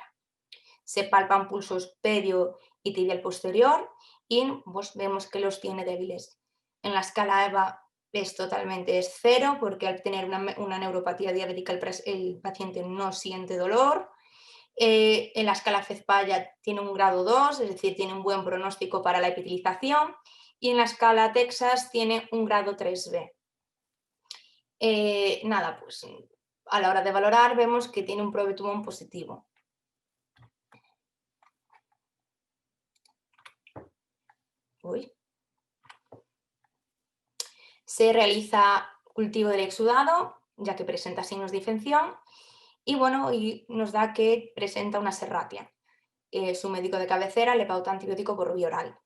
Se palpan pulsos pedio y tibial posterior y pues, vemos que los tiene débiles. En la escala EVA es totalmente 0 porque al tener una neuropatía diabética el paciente no siente dolor. En la escala FEZPAYA tiene un grado 2, es decir, tiene un buen pronóstico para la epitelización, y en la escala Texas tiene un grado 3B. Nada, pues a la hora de valorar vemos que tiene un probetumón positivo. Se realiza cultivo del exudado, ya que presenta signos de infección, y bueno, y nos da que presenta una serratia. Su médico de cabecera le pauta antibiótico por vía oral.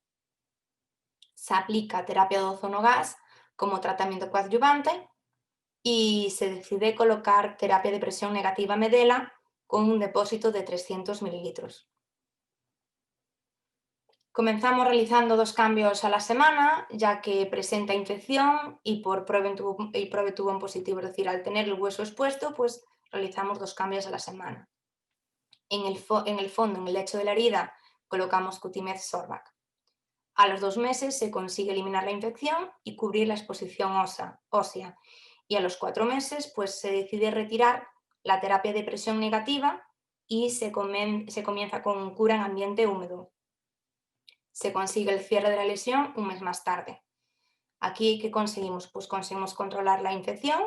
Se aplica terapia de ozono gas como tratamiento coadyuvante y se decide colocar terapia de presión negativa medela con un depósito de 300 mililitros. Comenzamos realizando 2 cambios a la semana, ya que presenta infección y por probetumón positivo, es decir, al tener el hueso expuesto, pues realizamos 2 cambios a la semana. En el fondo, en el lecho de la herida, colocamos Cutimed Sorbac. A los 2 meses se consigue eliminar la infección y cubrir la exposición ósea. Y a los 4 meses pues, se decide retirar la terapia de presión negativa y se comienza con cura en ambiente húmedo. Se consigue el cierre de la lesión un mes más tarde. Aquí, ¿qué conseguimos? Pues conseguimos controlar la infección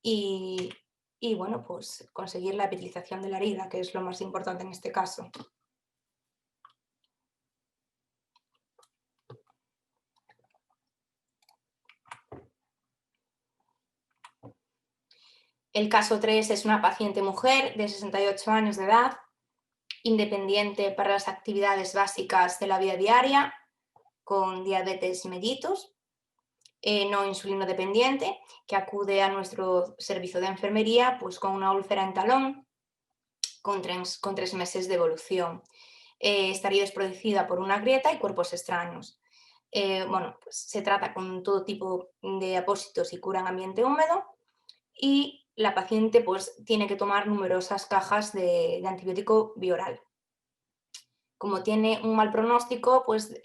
y bueno, pues conseguir la epitelización de la herida, que es lo más importante en este caso. El caso 3 es una paciente mujer de 68 años de edad, independiente para las actividades básicas de la vida diaria, con diabetes mellitus, no insulino dependiente, que acude a nuestro servicio de enfermería pues, con una úlcera en talón, con 3 meses de evolución. Estaría desproducida por una grieta y cuerpos extraños. Bueno, pues se trata con todo tipo de apósitos y cura en ambiente húmedo y la paciente pues, tiene que tomar numerosas cajas de antibiótico bioral. Como tiene un mal pronóstico, pues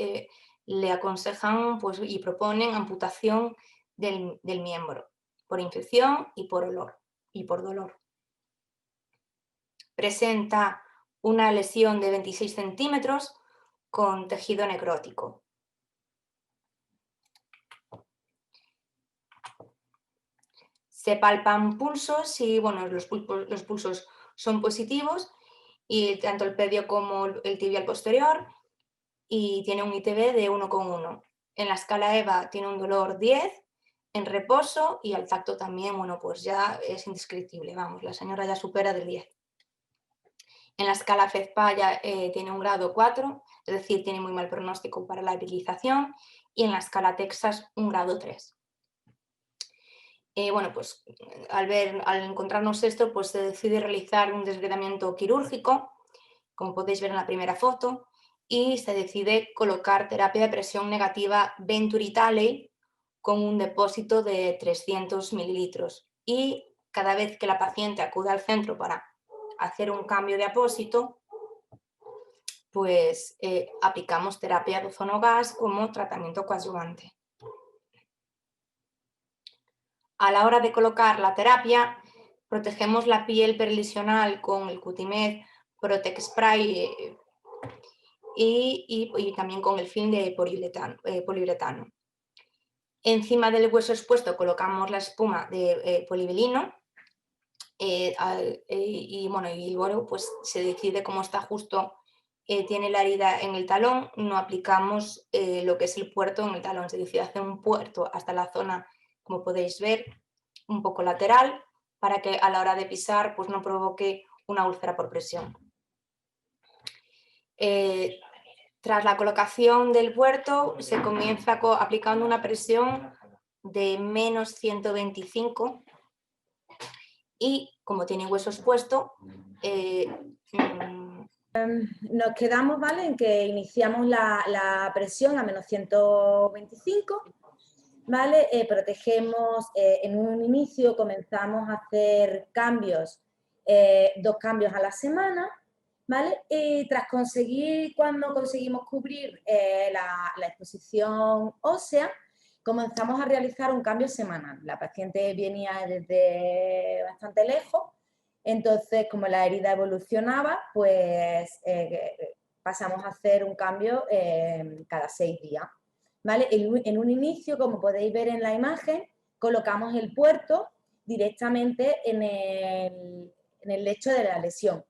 le aconsejan pues, y proponen amputación del miembro por infección y por dolor. Presenta una lesión de 26 centímetros con tejido necrótico. Se palpan pulsos y bueno, los pulsos son positivos y tanto el pedio como el tibial posterior y tiene un ITB de 1,1. En la escala EVA tiene un dolor 10, en reposo y al tacto también, bueno, pues ya es indescriptible, vamos, la señora ya supera del 10. En la escala FEZPAYA tiene un grado 4, es decir, tiene muy mal pronóstico para la epitelización y en la escala Texas un grado 3. Bueno, pues al encontrarnos esto, pues se decide realizar un desgredamiento quirúrgico, como podéis ver en la primera foto, y se decide colocar terapia de presión negativa Venturi-Talley con un depósito de 300 mililitros. Y cada vez que la paciente acude al centro para hacer un cambio de apósito, pues aplicamos terapia de ozono gas como tratamiento coadyuvante. A la hora de colocar la terapia, protegemos la piel perlesional con el Cutimed Protect Spray y también con el film de poliuretano. Encima del hueso expuesto colocamos la espuma de polivilino y luego pues, se decide cómo está justo, tiene la herida en el talón, no aplicamos lo que es el puerto en el talón, se decide hacer un puerto hasta la zona, como podéis ver, un poco lateral, para que a la hora de pisar pues, no provoque una úlcera por presión. Tras la colocación del puerto se comienza aplicando una presión de menos 125 y como tiene hueso expuesto, nos quedamos, ¿vale?, en que iniciamos la presión a menos 125, ¿vale? Protegemos, en un inicio comenzamos a hacer cambios, 2 cambios a la semana, ¿vale? Y tras cuando conseguimos cubrir la exposición ósea, comenzamos a realizar un cambio semanal. La paciente venía desde bastante lejos, entonces como la herida evolucionaba, pues pasamos a hacer un cambio cada 6 días. ¿Vale? En un inicio, como podéis ver en la imagen, colocamos el puerto directamente en el lecho de la lesión.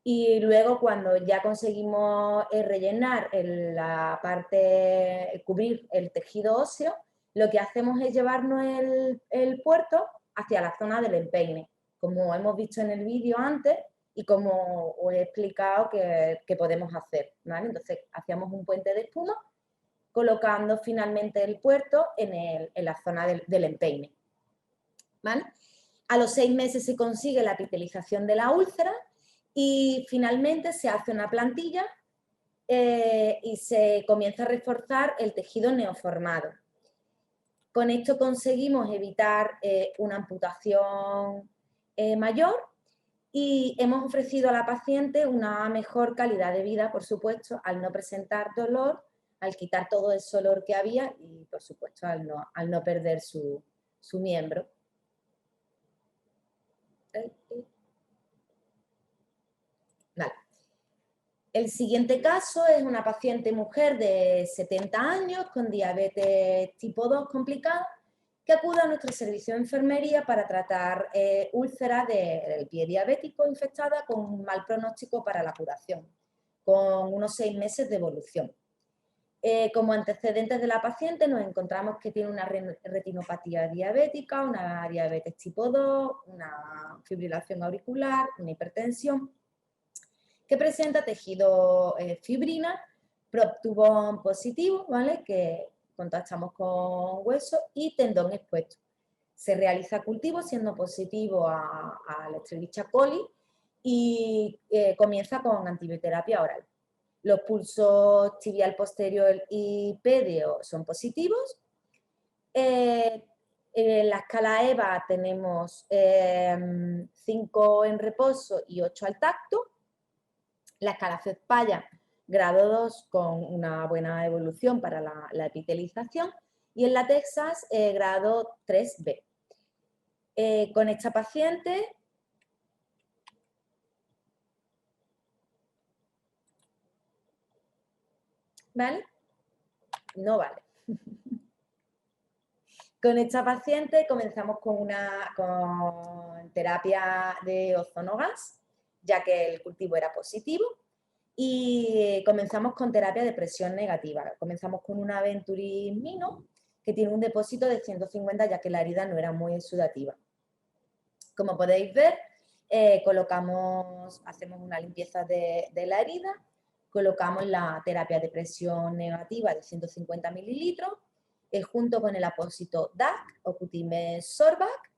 Y luego cuando ya conseguimos rellenar la parte, cubrir el tejido óseo, lo que hacemos es llevarnos el puerto hacia la zona del empeine, como hemos visto en el vídeo antes y como os he explicado que podemos hacer, ¿vale? Entonces hacíamos un puente de espuma colocando finalmente el puerto en la zona del empeine, ¿vale? A los 6 meses se consigue la epitelización de la úlcera y finalmente se hace una plantilla y se comienza a reforzar el tejido neoformado. Con esto conseguimos evitar una amputación mayor y hemos ofrecido a la paciente una mejor calidad de vida, por supuesto, al no presentar dolor, al quitar todo ese olor que había y, por supuesto, al no perder su miembro. Vale. El siguiente caso es una paciente mujer de 70 años con diabetes tipo 2 complicada que acude a nuestro servicio de enfermería para tratar úlceras del pie diabético infectada con un mal pronóstico para la curación, con unos 6 meses de evolución. Como antecedentes de la paciente nos encontramos que tiene una retinopatía diabética, una diabetes tipo 2, una fibrilación auricular, una hipertensión, que presenta tejido fibrina, proptubón positivo, ¿vale?, que contactamos con hueso, y tendón expuesto. Se realiza cultivo siendo positivo a la Escherichia coli y comienza con antibioterapia oral. Los pulsos tibial posterior y pédeo son positivos. En la escala EVA tenemos 5 en reposo y 8 al tacto. La escala Fezpaya, grado 2, con una buena evolución para la epitelización. Y en la Texas, grado 3B. Con esta paciente ¿vale? No vale. Con esta paciente comenzamos con terapia de ozonogas, ya que el cultivo era positivo, y comenzamos con terapia de presión negativa. Comenzamos con una Venturi Mino, que tiene un depósito de 150, ya que la herida no era muy exudativa. Como podéis ver, hacemos una limpieza de la herida, colocamos la terapia de presión negativa de 150 mililitros, junto con el apósito DAC o Cutimed Sorbac,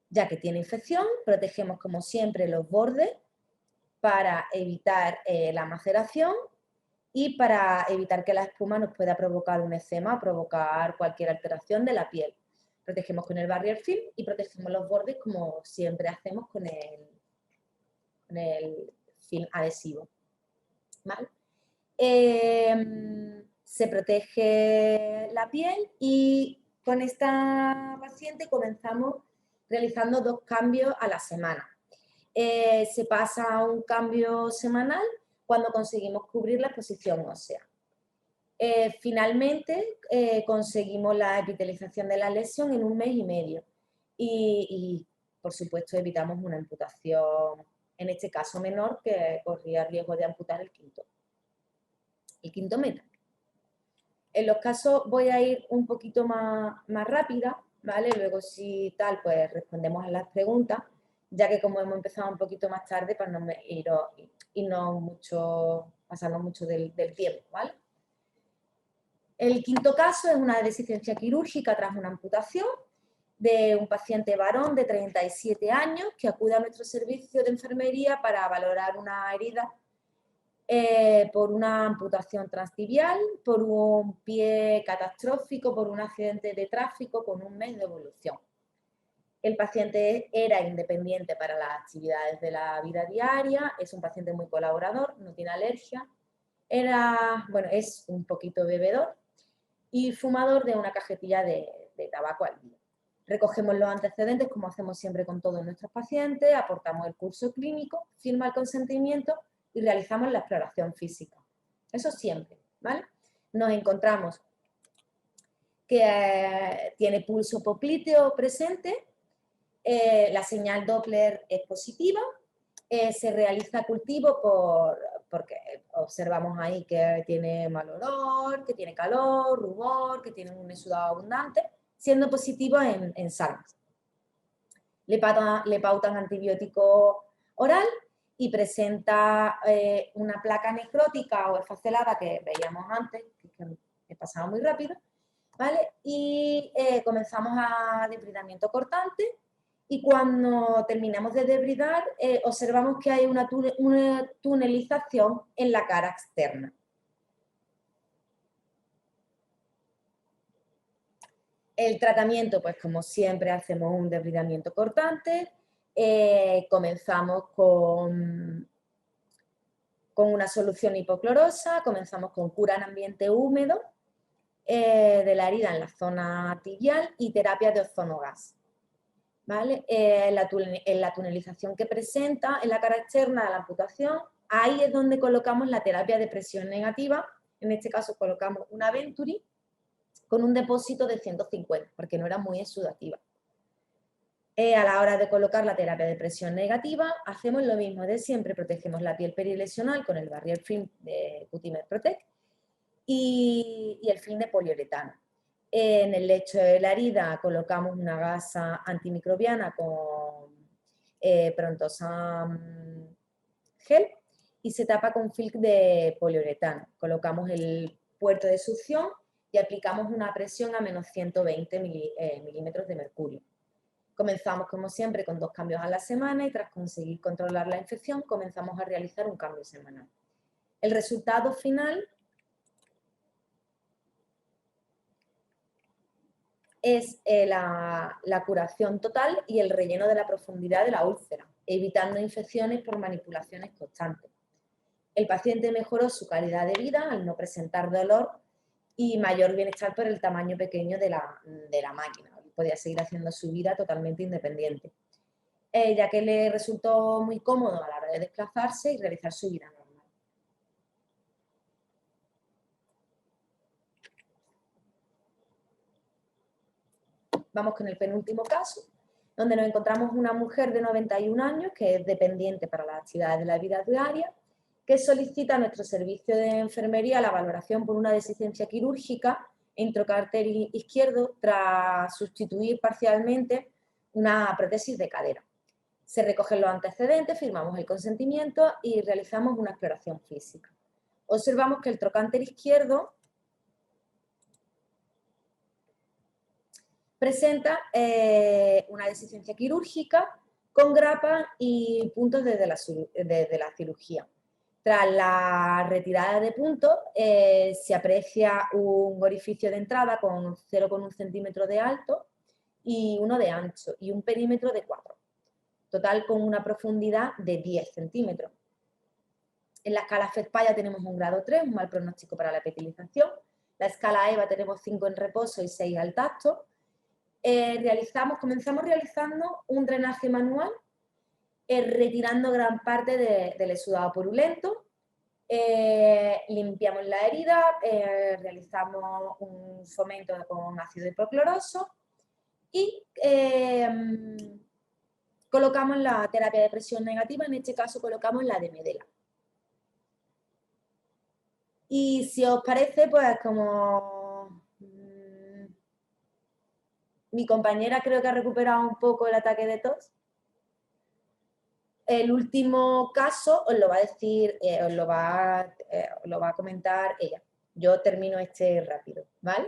ya que tiene infección. Protegemos como siempre los bordes para evitar la maceración y para evitar que la espuma nos pueda provocar un eczema o provocar cualquier alteración de la piel. Protegemos con el barrier film y protegemos los bordes como siempre hacemos con el film adhesivo, ¿vale? Se protege la piel y con esta paciente comenzamos realizando 2 cambios a la semana. Se pasa a un cambio semanal cuando conseguimos cubrir la exposición ósea. Finalmente conseguimos la epitelización de la lesión en 1 mes y medio y por supuesto evitamos una amputación, en este caso menor, que corría el riesgo de amputar el quinto métatarso. En los casos voy a ir un poquito más rápida, ¿vale? Luego si tal, pues respondemos a las preguntas, ya que como hemos empezado un poquito más tarde, pues no pasarnos mucho del tiempo, ¿vale? El quinto caso es una deficiencia quirúrgica tras una amputación de un paciente varón de 37 años que acude a nuestro servicio de enfermería para valorar una herida por una amputación transtibial, por un pie catastrófico, por un accidente de tráfico con un mes de evolución. El paciente era independiente para las actividades de la vida diaria, es un paciente muy colaborador, no tiene alergia, es un poquito bebedor y fumador de una cajetilla de tabaco al día. Recogemos los antecedentes, como hacemos siempre con todos nuestros pacientes, aportamos el curso clínico, firma el consentimiento y realizamos la exploración física. Eso siempre, ¿vale? Nos encontramos que tiene pulso popliteo presente, la señal Doppler es positiva, se realiza cultivo porque observamos ahí que tiene mal olor, que tiene calor, rubor, que tiene un exudado abundante, siendo positivo en SARMAS. Le pautan antibiótico oral y presenta una placa necrótica o esfacelada que veíamos antes, que pasaba muy rápido, ¿vale? Y comenzamos a debridamiento cortante y cuando terminamos de debridar observamos que hay una tunelización en la cara externa. El tratamiento, pues como siempre hacemos un debridamiento cortante, comenzamos con una solución hipoclorosa, comenzamos con cura en ambiente húmedo de la herida en la zona tibial y terapia de ozonogas. ¿Vale? En la tunelización que presenta en la cara externa de la amputación, ahí es donde colocamos la terapia de presión negativa, en este caso colocamos una Venturi con un depósito de 150, porque no era muy exudativa. A la hora de colocar la terapia de presión negativa, hacemos lo mismo de siempre, protegemos la piel perilesional con el barrier film de Cutimed Protect y el film de poliuretano. En el lecho de la herida colocamos una gasa antimicrobiana con Prontosan gel y se tapa con film de poliuretano. Colocamos el puerto de succión y aplicamos una presión a menos 120 milímetros de mercurio. Comenzamos, como siempre, con 2 cambios a la semana y tras conseguir controlar la infección, comenzamos a realizar un cambio semanal. El resultado final es la curación total y el relleno de la profundidad de la úlcera, evitando infecciones por manipulaciones constantes. El paciente mejoró su calidad de vida al no presentar dolor y mayor bienestar por el tamaño pequeño de la máquina. Podía seguir haciendo su vida totalmente independiente, ya que le resultó muy cómodo a la hora de desplazarse y realizar su vida normal. Vamos con el penúltimo caso, donde nos encontramos una mujer de 91 años que es dependiente para las actividades de la vida diaria, que solicita a nuestro servicio de enfermería la valoración por una deficiencia quirúrgica en trocarter izquierdo tras sustituir parcialmente una prótesis de cadera. Se recogen los antecedentes, firmamos el consentimiento y realizamos una exploración física. Observamos que el trocánter izquierdo presenta una deficiencia quirúrgica con grapa y puntos desde la cirugía. Tras la retirada de puntos se aprecia un orificio de entrada con 0,1 centímetro de alto y 1 de ancho y un perímetro de 4, total con una profundidad de 10 centímetros. En la escala FEDPAYA tenemos un grado 3, un mal pronóstico para la epitelización. La escala EVA tenemos 5 en reposo y 6 al tacto. Comenzamos realizando un drenaje manual, retirando gran parte del exudado purulento, limpiamos la herida, realizamos un fomento con ácido hipocloroso y colocamos la terapia de presión negativa, en este caso colocamos la de Medela. Y si os parece, pues como mi compañera creo que ha recuperado un poco el ataque de tos, el último caso os lo va a decir, os lo va a comentar ella. Yo termino este rápido. ¿vale?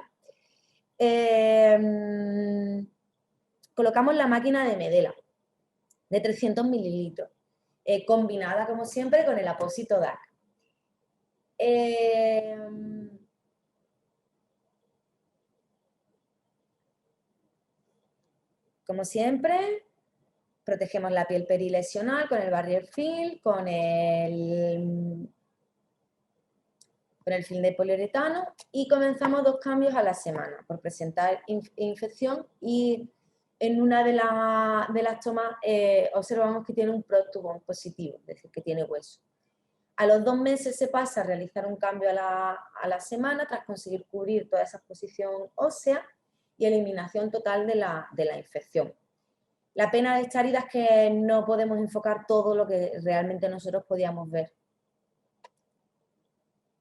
Colocamos la máquina de Medela de 300 mililitros, combinada como siempre con el apósito DAC. Como siempre, protegemos la piel perilesional con el barrier film, con el film de poliuretano, y comenzamos 2 cambios a la semana por presentar infección, y en una de las tomas observamos que tiene un próctubo positivo, es decir, que tiene hueso. A los 2 meses se pasa a realizar un cambio a la semana tras conseguir cubrir toda esa exposición ósea y eliminación total de la infección. La pena de esta herida es que no podemos enfocar todo lo que realmente nosotros podíamos ver,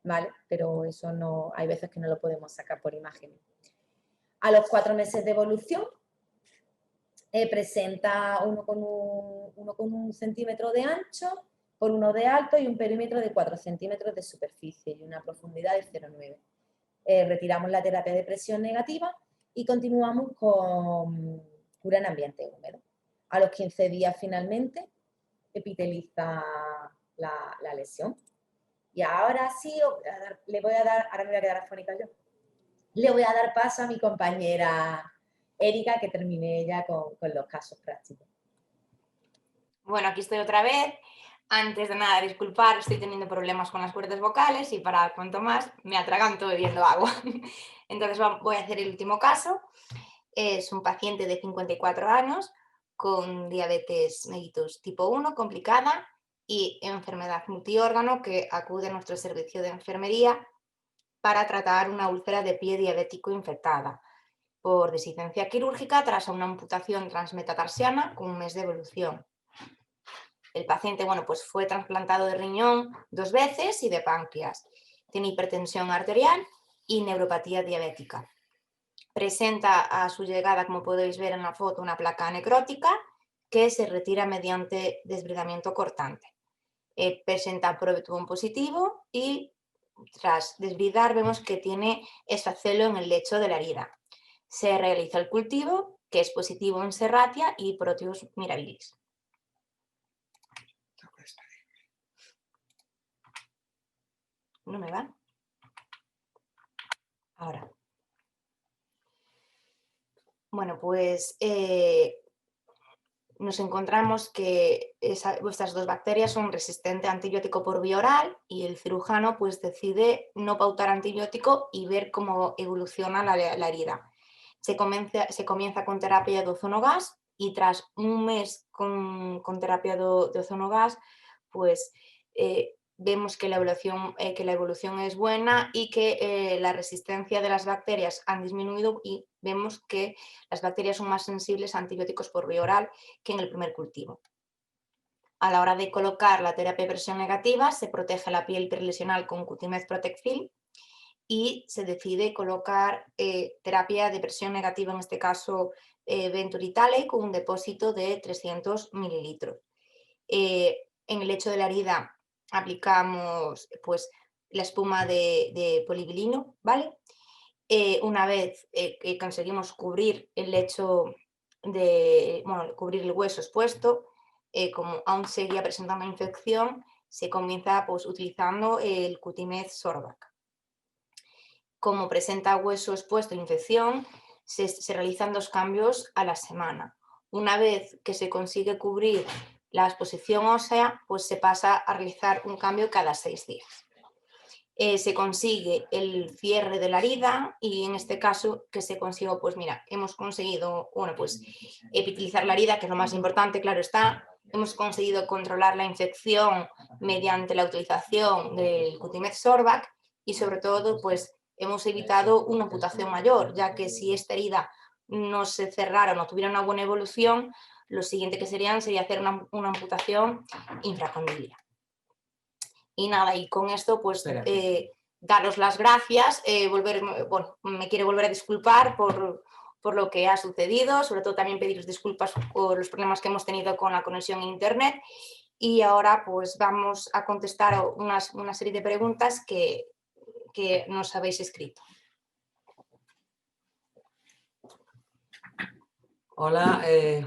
¿vale? Pero eso no, hay veces que no lo podemos sacar por imágenes. A los 4 meses de evolución, presenta uno con 1 centímetro de ancho por 1 de alto y un perímetro de 4 centímetros de superficie y una profundidad de 0,9. Retiramos la terapia de presión negativa y continuamos con cura en ambiente húmedo. A los 15 días finalmente epiteliza la lesión. Y ahora sí, ahora me voy a quedar afónica yo. Le voy a dar paso a mi compañera Erika, que termine ya con los casos prácticos. Bueno, aquí estoy otra vez. Antes de nada, disculpar, estoy teniendo problemas con las cuerdas vocales y para cuanto más me atraganto bebiendo agua. Entonces voy a hacer el último caso. Es un paciente de 54 años con diabetes mellitus tipo 1 complicada y enfermedad multiórgano, que acude a nuestro servicio de enfermería para tratar una úlcera de pie diabético infectada por deficiencia quirúrgica tras una amputación transmetatarsiana con 1 mes de evolución. El paciente, bueno, pues fue trasplantado de riñón 2 veces y de páncreas. Tiene hipertensión arterial y neuropatía diabética. Presenta a su llegada, como podéis ver en la foto, una placa necrótica que se retira mediante desbridamiento cortante. Presenta provetubón positivo y tras desbridar vemos que tiene esfacelo en el lecho de la herida. Se realiza el cultivo, que es positivo en Serratia y Proteus mirabilis. ¿No me va? Ahora. Bueno, pues nos encontramos que vuestras 2 bacterias son resistentes a antibiótico por vía oral y el cirujano pues decide no pautar antibiótico y ver cómo evoluciona la herida. Se comienza con terapia de ozono gas y tras 1 mes con terapia de ozono gas, pues vemos que la evolución es buena y que la resistencia de las bacterias han disminuido y vemos que las bacterias son más sensibles a antibióticos por vía oral que en el primer cultivo. A la hora de colocar la terapia de presión negativa, se protege la piel perilesional con Cutimez Protect Film y se decide colocar terapia de presión negativa, en este caso Venturitale, con un depósito de 300 mililitros. En el lecho de la herida aplicamos pues, la espuma de polivilino, ¿vale? Una vez que conseguimos cubrir el lecho, cubrir el hueso expuesto, como aún seguía presentando infección, se comienza pues, utilizando el Cutimez Sorbac. Como presenta hueso expuesto e infección, se realizan 2 cambios a la semana. Una vez que se consigue cubrir la exposición ósea, pues se pasa a realizar un cambio cada 6 días. Se consigue el cierre de la herida y en este caso que se consiguió, pues mira, hemos conseguido, bueno, pues epitelizar la herida, que es lo más importante, claro está. Hemos conseguido controlar la infección mediante la utilización del Cutimez Sorbac y sobre todo, pues hemos evitado una amputación mayor, ya que si esta herida no se cerrara o no tuviera una buena evolución, lo siguiente que sería hacer una amputación infracondylia. Y nada, y con esto pues daros las gracias, me quiero volver a disculpar por lo que ha sucedido, sobre todo también pediros disculpas por los problemas que hemos tenido con la conexión a internet y ahora pues vamos a contestar una serie de preguntas que nos habéis escrito. Hola,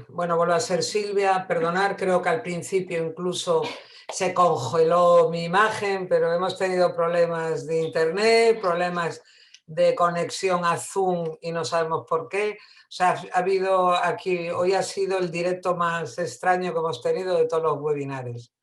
bueno, vuelvo a ser Silvia, perdonar, creo que al principio incluso se congeló mi imagen, pero hemos tenido problemas de internet, problemas de conexión a Zoom y no sabemos por qué. O sea, ha habido aquí, hoy ha sido el directo más extraño que hemos tenido de todos los webinarios.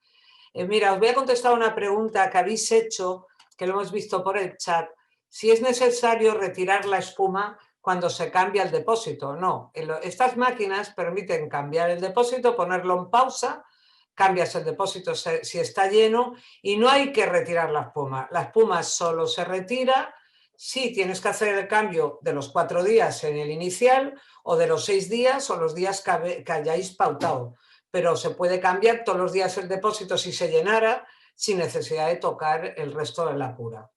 Mira, os voy a contestar una pregunta que habéis hecho, que lo hemos visto por el chat, si es necesario retirar la espuma cuando se cambia el depósito. No, estas máquinas permiten cambiar el depósito, ponerlo en pausa, cambias el depósito si está lleno y no hay que retirar la espuma. La espuma solo se retira si tienes que hacer el cambio de los 4 días en el inicial o de los 6 días o los días que hayáis pautado. Pero se puede cambiar todos los días el depósito si se llenara sin necesidad de tocar el resto de la cura.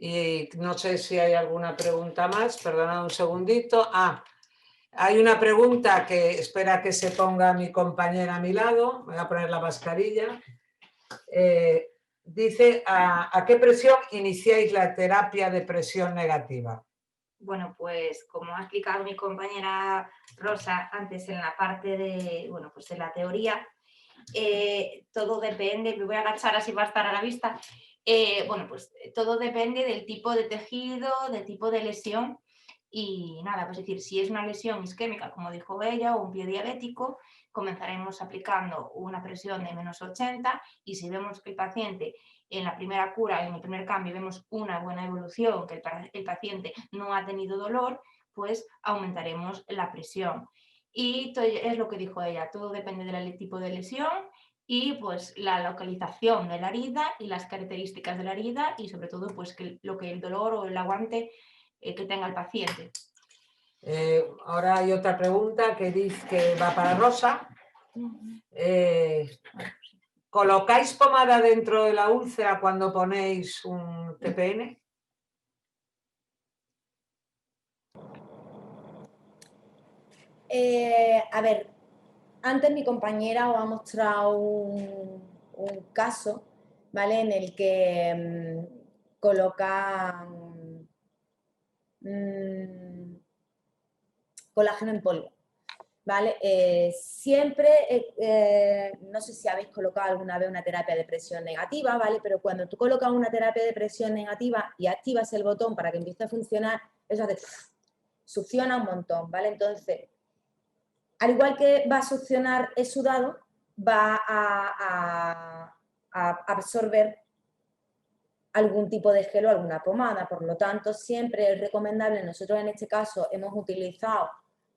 Y no sé si hay alguna pregunta más, perdonad un segundito. Hay una pregunta que espera que se ponga mi compañera a mi lado, voy a poner la mascarilla. Dice, ¿a qué presión iniciáis la terapia de presión negativa? Bueno, pues como ha explicado mi compañera Rosa antes en la parte de, bueno, pues en la teoría, todo depende, me voy a agachar así va a estar a la vista, bueno, pues todo depende del tipo de tejido, del tipo de lesión y nada, pues es decir, si es una lesión isquémica, como dijo ella, o un pie diabético, comenzaremos aplicando una presión de -80 y si vemos que el paciente en la primera cura, en el primer cambio, vemos una buena evolución, que el paciente no ha tenido dolor, pues aumentaremos la presión. Y es lo que dijo ella, todo depende del tipo de lesión y pues la localización de la herida y las características de la herida y sobre todo pues lo que el dolor o el aguante que tenga el paciente. Ahora hay otra pregunta que dice que va para Rosa. ¿Colocáis pomada dentro de la úlcera cuando ponéis un TPN? A ver, antes mi compañera os ha mostrado un caso, ¿vale? En el que colocan colágeno en polvo, ¿vale? Siempre, no sé si habéis colocado alguna vez una terapia de presión negativa, ¿vale? Pero cuando tú colocas una terapia de presión negativa y activas el botón para que empiece a funcionar, eso hace, succiona un montón, ¿vale? Entonces, al igual que va a succionar el sudado, va a absorber algún tipo de gel o alguna pomada. Por lo tanto, siempre es recomendable, nosotros en este caso hemos utilizado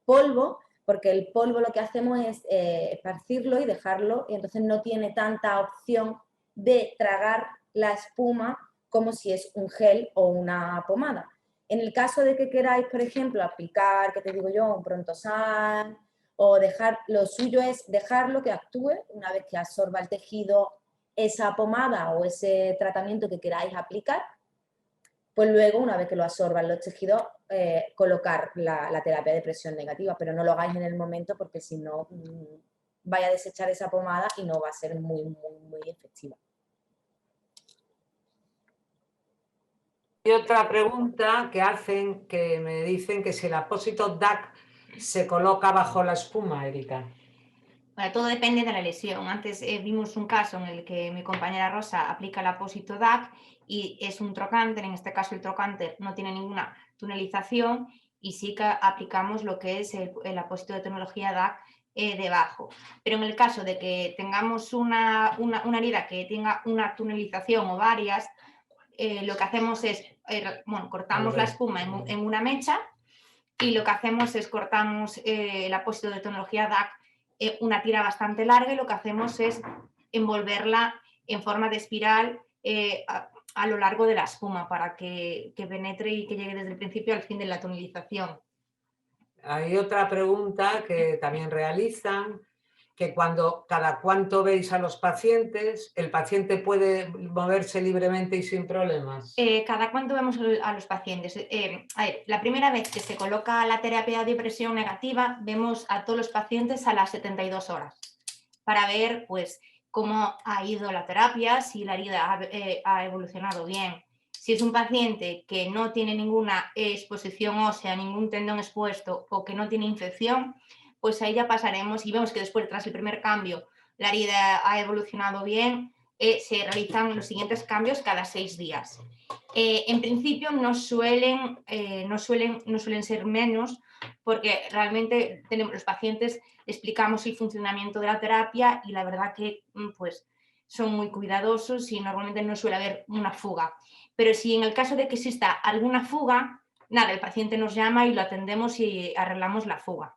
polvo, porque el polvo lo que hacemos es esparcirlo y dejarlo, y entonces no tiene tanta opción de tragar la espuma como si es un gel o una pomada. En el caso de que queráis, por ejemplo, aplicar, ¿qué te digo yo?, un Prontosan, o dejar, lo suyo es dejarlo que actúe una vez que absorba el tejido esa pomada o ese tratamiento que queráis aplicar, pues luego, una vez que lo absorban los tejidos, colocar la terapia de presión negativa, pero no lo hagáis en el momento porque si no vaya a desechar esa pomada y no va a ser muy efectiva. Y otra pregunta que hacen, que me dicen que si el apósito DAC se coloca bajo la espuma, Erika. Bueno, todo depende de la lesión. Antes vimos un caso en el que mi compañera Rosa aplica el apósito DAC y es un trocánter, en este caso el trocánter no tiene ninguna tunelización y sí que aplicamos lo que es el apósito de tecnología DAC debajo. Pero en el caso de que tengamos una herida que tenga una tunelización o varias, lo que hacemos es, bueno, cortamos la espuma en una mecha y lo que hacemos es cortamos el apósito de tecnología DAC una tira bastante larga y lo que hacemos es envolverla en forma de espiral a lo largo de la espuma para que penetre y que llegue desde el principio al fin de la tonalización. Hay otra pregunta que también realizan, que cada cuánto veis a los pacientes, ¿el paciente puede moverse libremente y sin problemas? Cada cuánto vemos a los pacientes. A ver, la primera vez que se coloca la terapia de presión negativa, vemos a todos los pacientes a las 72 horas para ver pues, cómo ha ido la terapia, si la herida ha evolucionado bien. Si es un paciente que no tiene ninguna exposición ósea, ningún tendón expuesto o que no tiene infección, pues ahí ya pasaremos y vemos que después, tras el primer cambio, la herida ha evolucionado bien, se realizan los siguientes cambios cada 6 días. En principio no suelen ser menos, porque realmente los pacientes explicamos el funcionamiento de la terapia y la verdad que pues, son muy cuidadosos y normalmente no suele haber una fuga. Pero si en el caso de que exista alguna fuga, nada, el paciente nos llama y lo atendemos y arreglamos la fuga.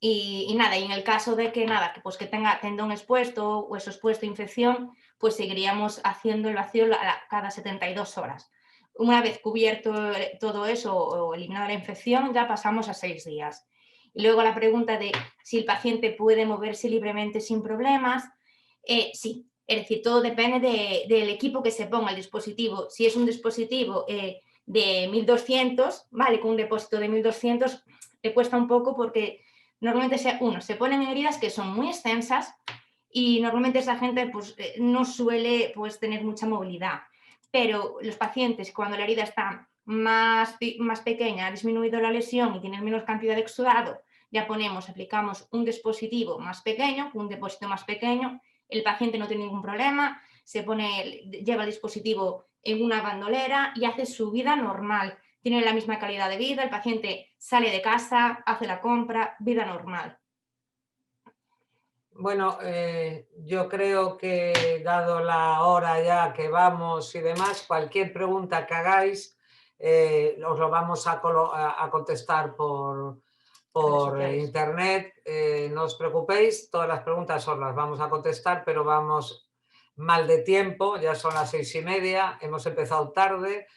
Y nada, y en el caso de que nada, que tenga tendón expuesto, hueso expuesto, infección, pues seguiríamos haciendo el vacío cada 72 horas. Una vez cubierto todo eso o eliminada la infección, ya pasamos a 6 días. Y luego la pregunta de si el paciente puede moverse libremente sin problemas, sí, es decir, todo depende del equipo que se ponga, el dispositivo. Si es un dispositivo de 1200, vale, con un depósito de 1200 le cuesta un poco porque normalmente se ponen heridas que son muy extensas y normalmente esa gente pues, no suele pues, tener mucha movilidad. Pero los pacientes, cuando la herida está más pequeña, ha disminuido la lesión y tienen menos cantidad de exudado, ya aplicamos un dispositivo más pequeño, un depósito más pequeño, el paciente no tiene ningún problema, lleva el dispositivo en una bandolera y hace su vida normal. Tiene la misma calidad de vida, el paciente sale de casa, hace la compra, vida normal. Bueno, yo creo que dado la hora ya que vamos y demás, cualquier pregunta que hagáis os lo vamos a contestar por internet. No os preocupéis, todas las preguntas os las vamos a contestar, pero vamos mal de tiempo, ya son las 6:30, hemos empezado tarde.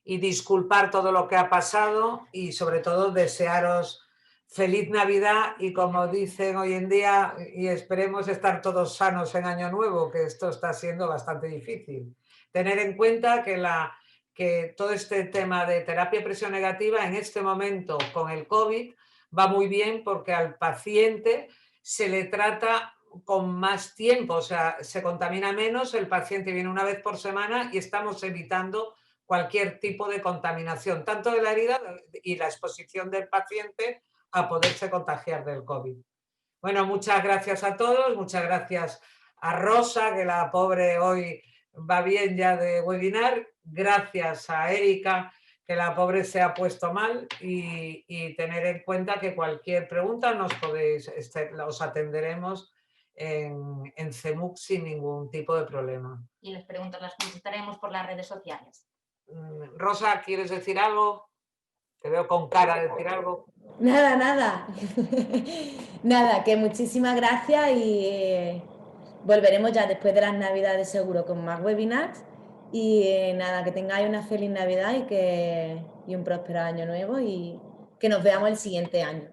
Y disculpar todo lo que ha pasado y sobre todo desearos feliz Navidad y como dicen hoy en día, y esperemos estar todos sanos en Año Nuevo, que esto está siendo bastante difícil. Tener en cuenta que todo este tema de terapia de presión negativa en este momento con el COVID va muy bien porque al paciente se le trata con más tiempo, o sea, se contamina menos, el paciente viene una vez por semana y estamos evitando cualquier tipo de contaminación, tanto de la herida y la exposición del paciente a poderse contagiar del COVID. Bueno, muchas gracias a todos, muchas gracias a Rosa, que la pobre hoy va bien ya de webinar, gracias a Erika, que la pobre se ha puesto mal y tener en cuenta que cualquier pregunta os atenderemos en CEMUC sin ningún tipo de problema. Y las preguntas las contestaremos por las redes sociales. Rosa, ¿quieres decir algo? Te veo con cara de decir algo. Nada. Nada, que muchísimas gracias y volveremos ya después de las Navidades seguro con más webinars. Y nada, que tengáis una feliz Navidad y un próspero año nuevo y que nos veamos el siguiente año.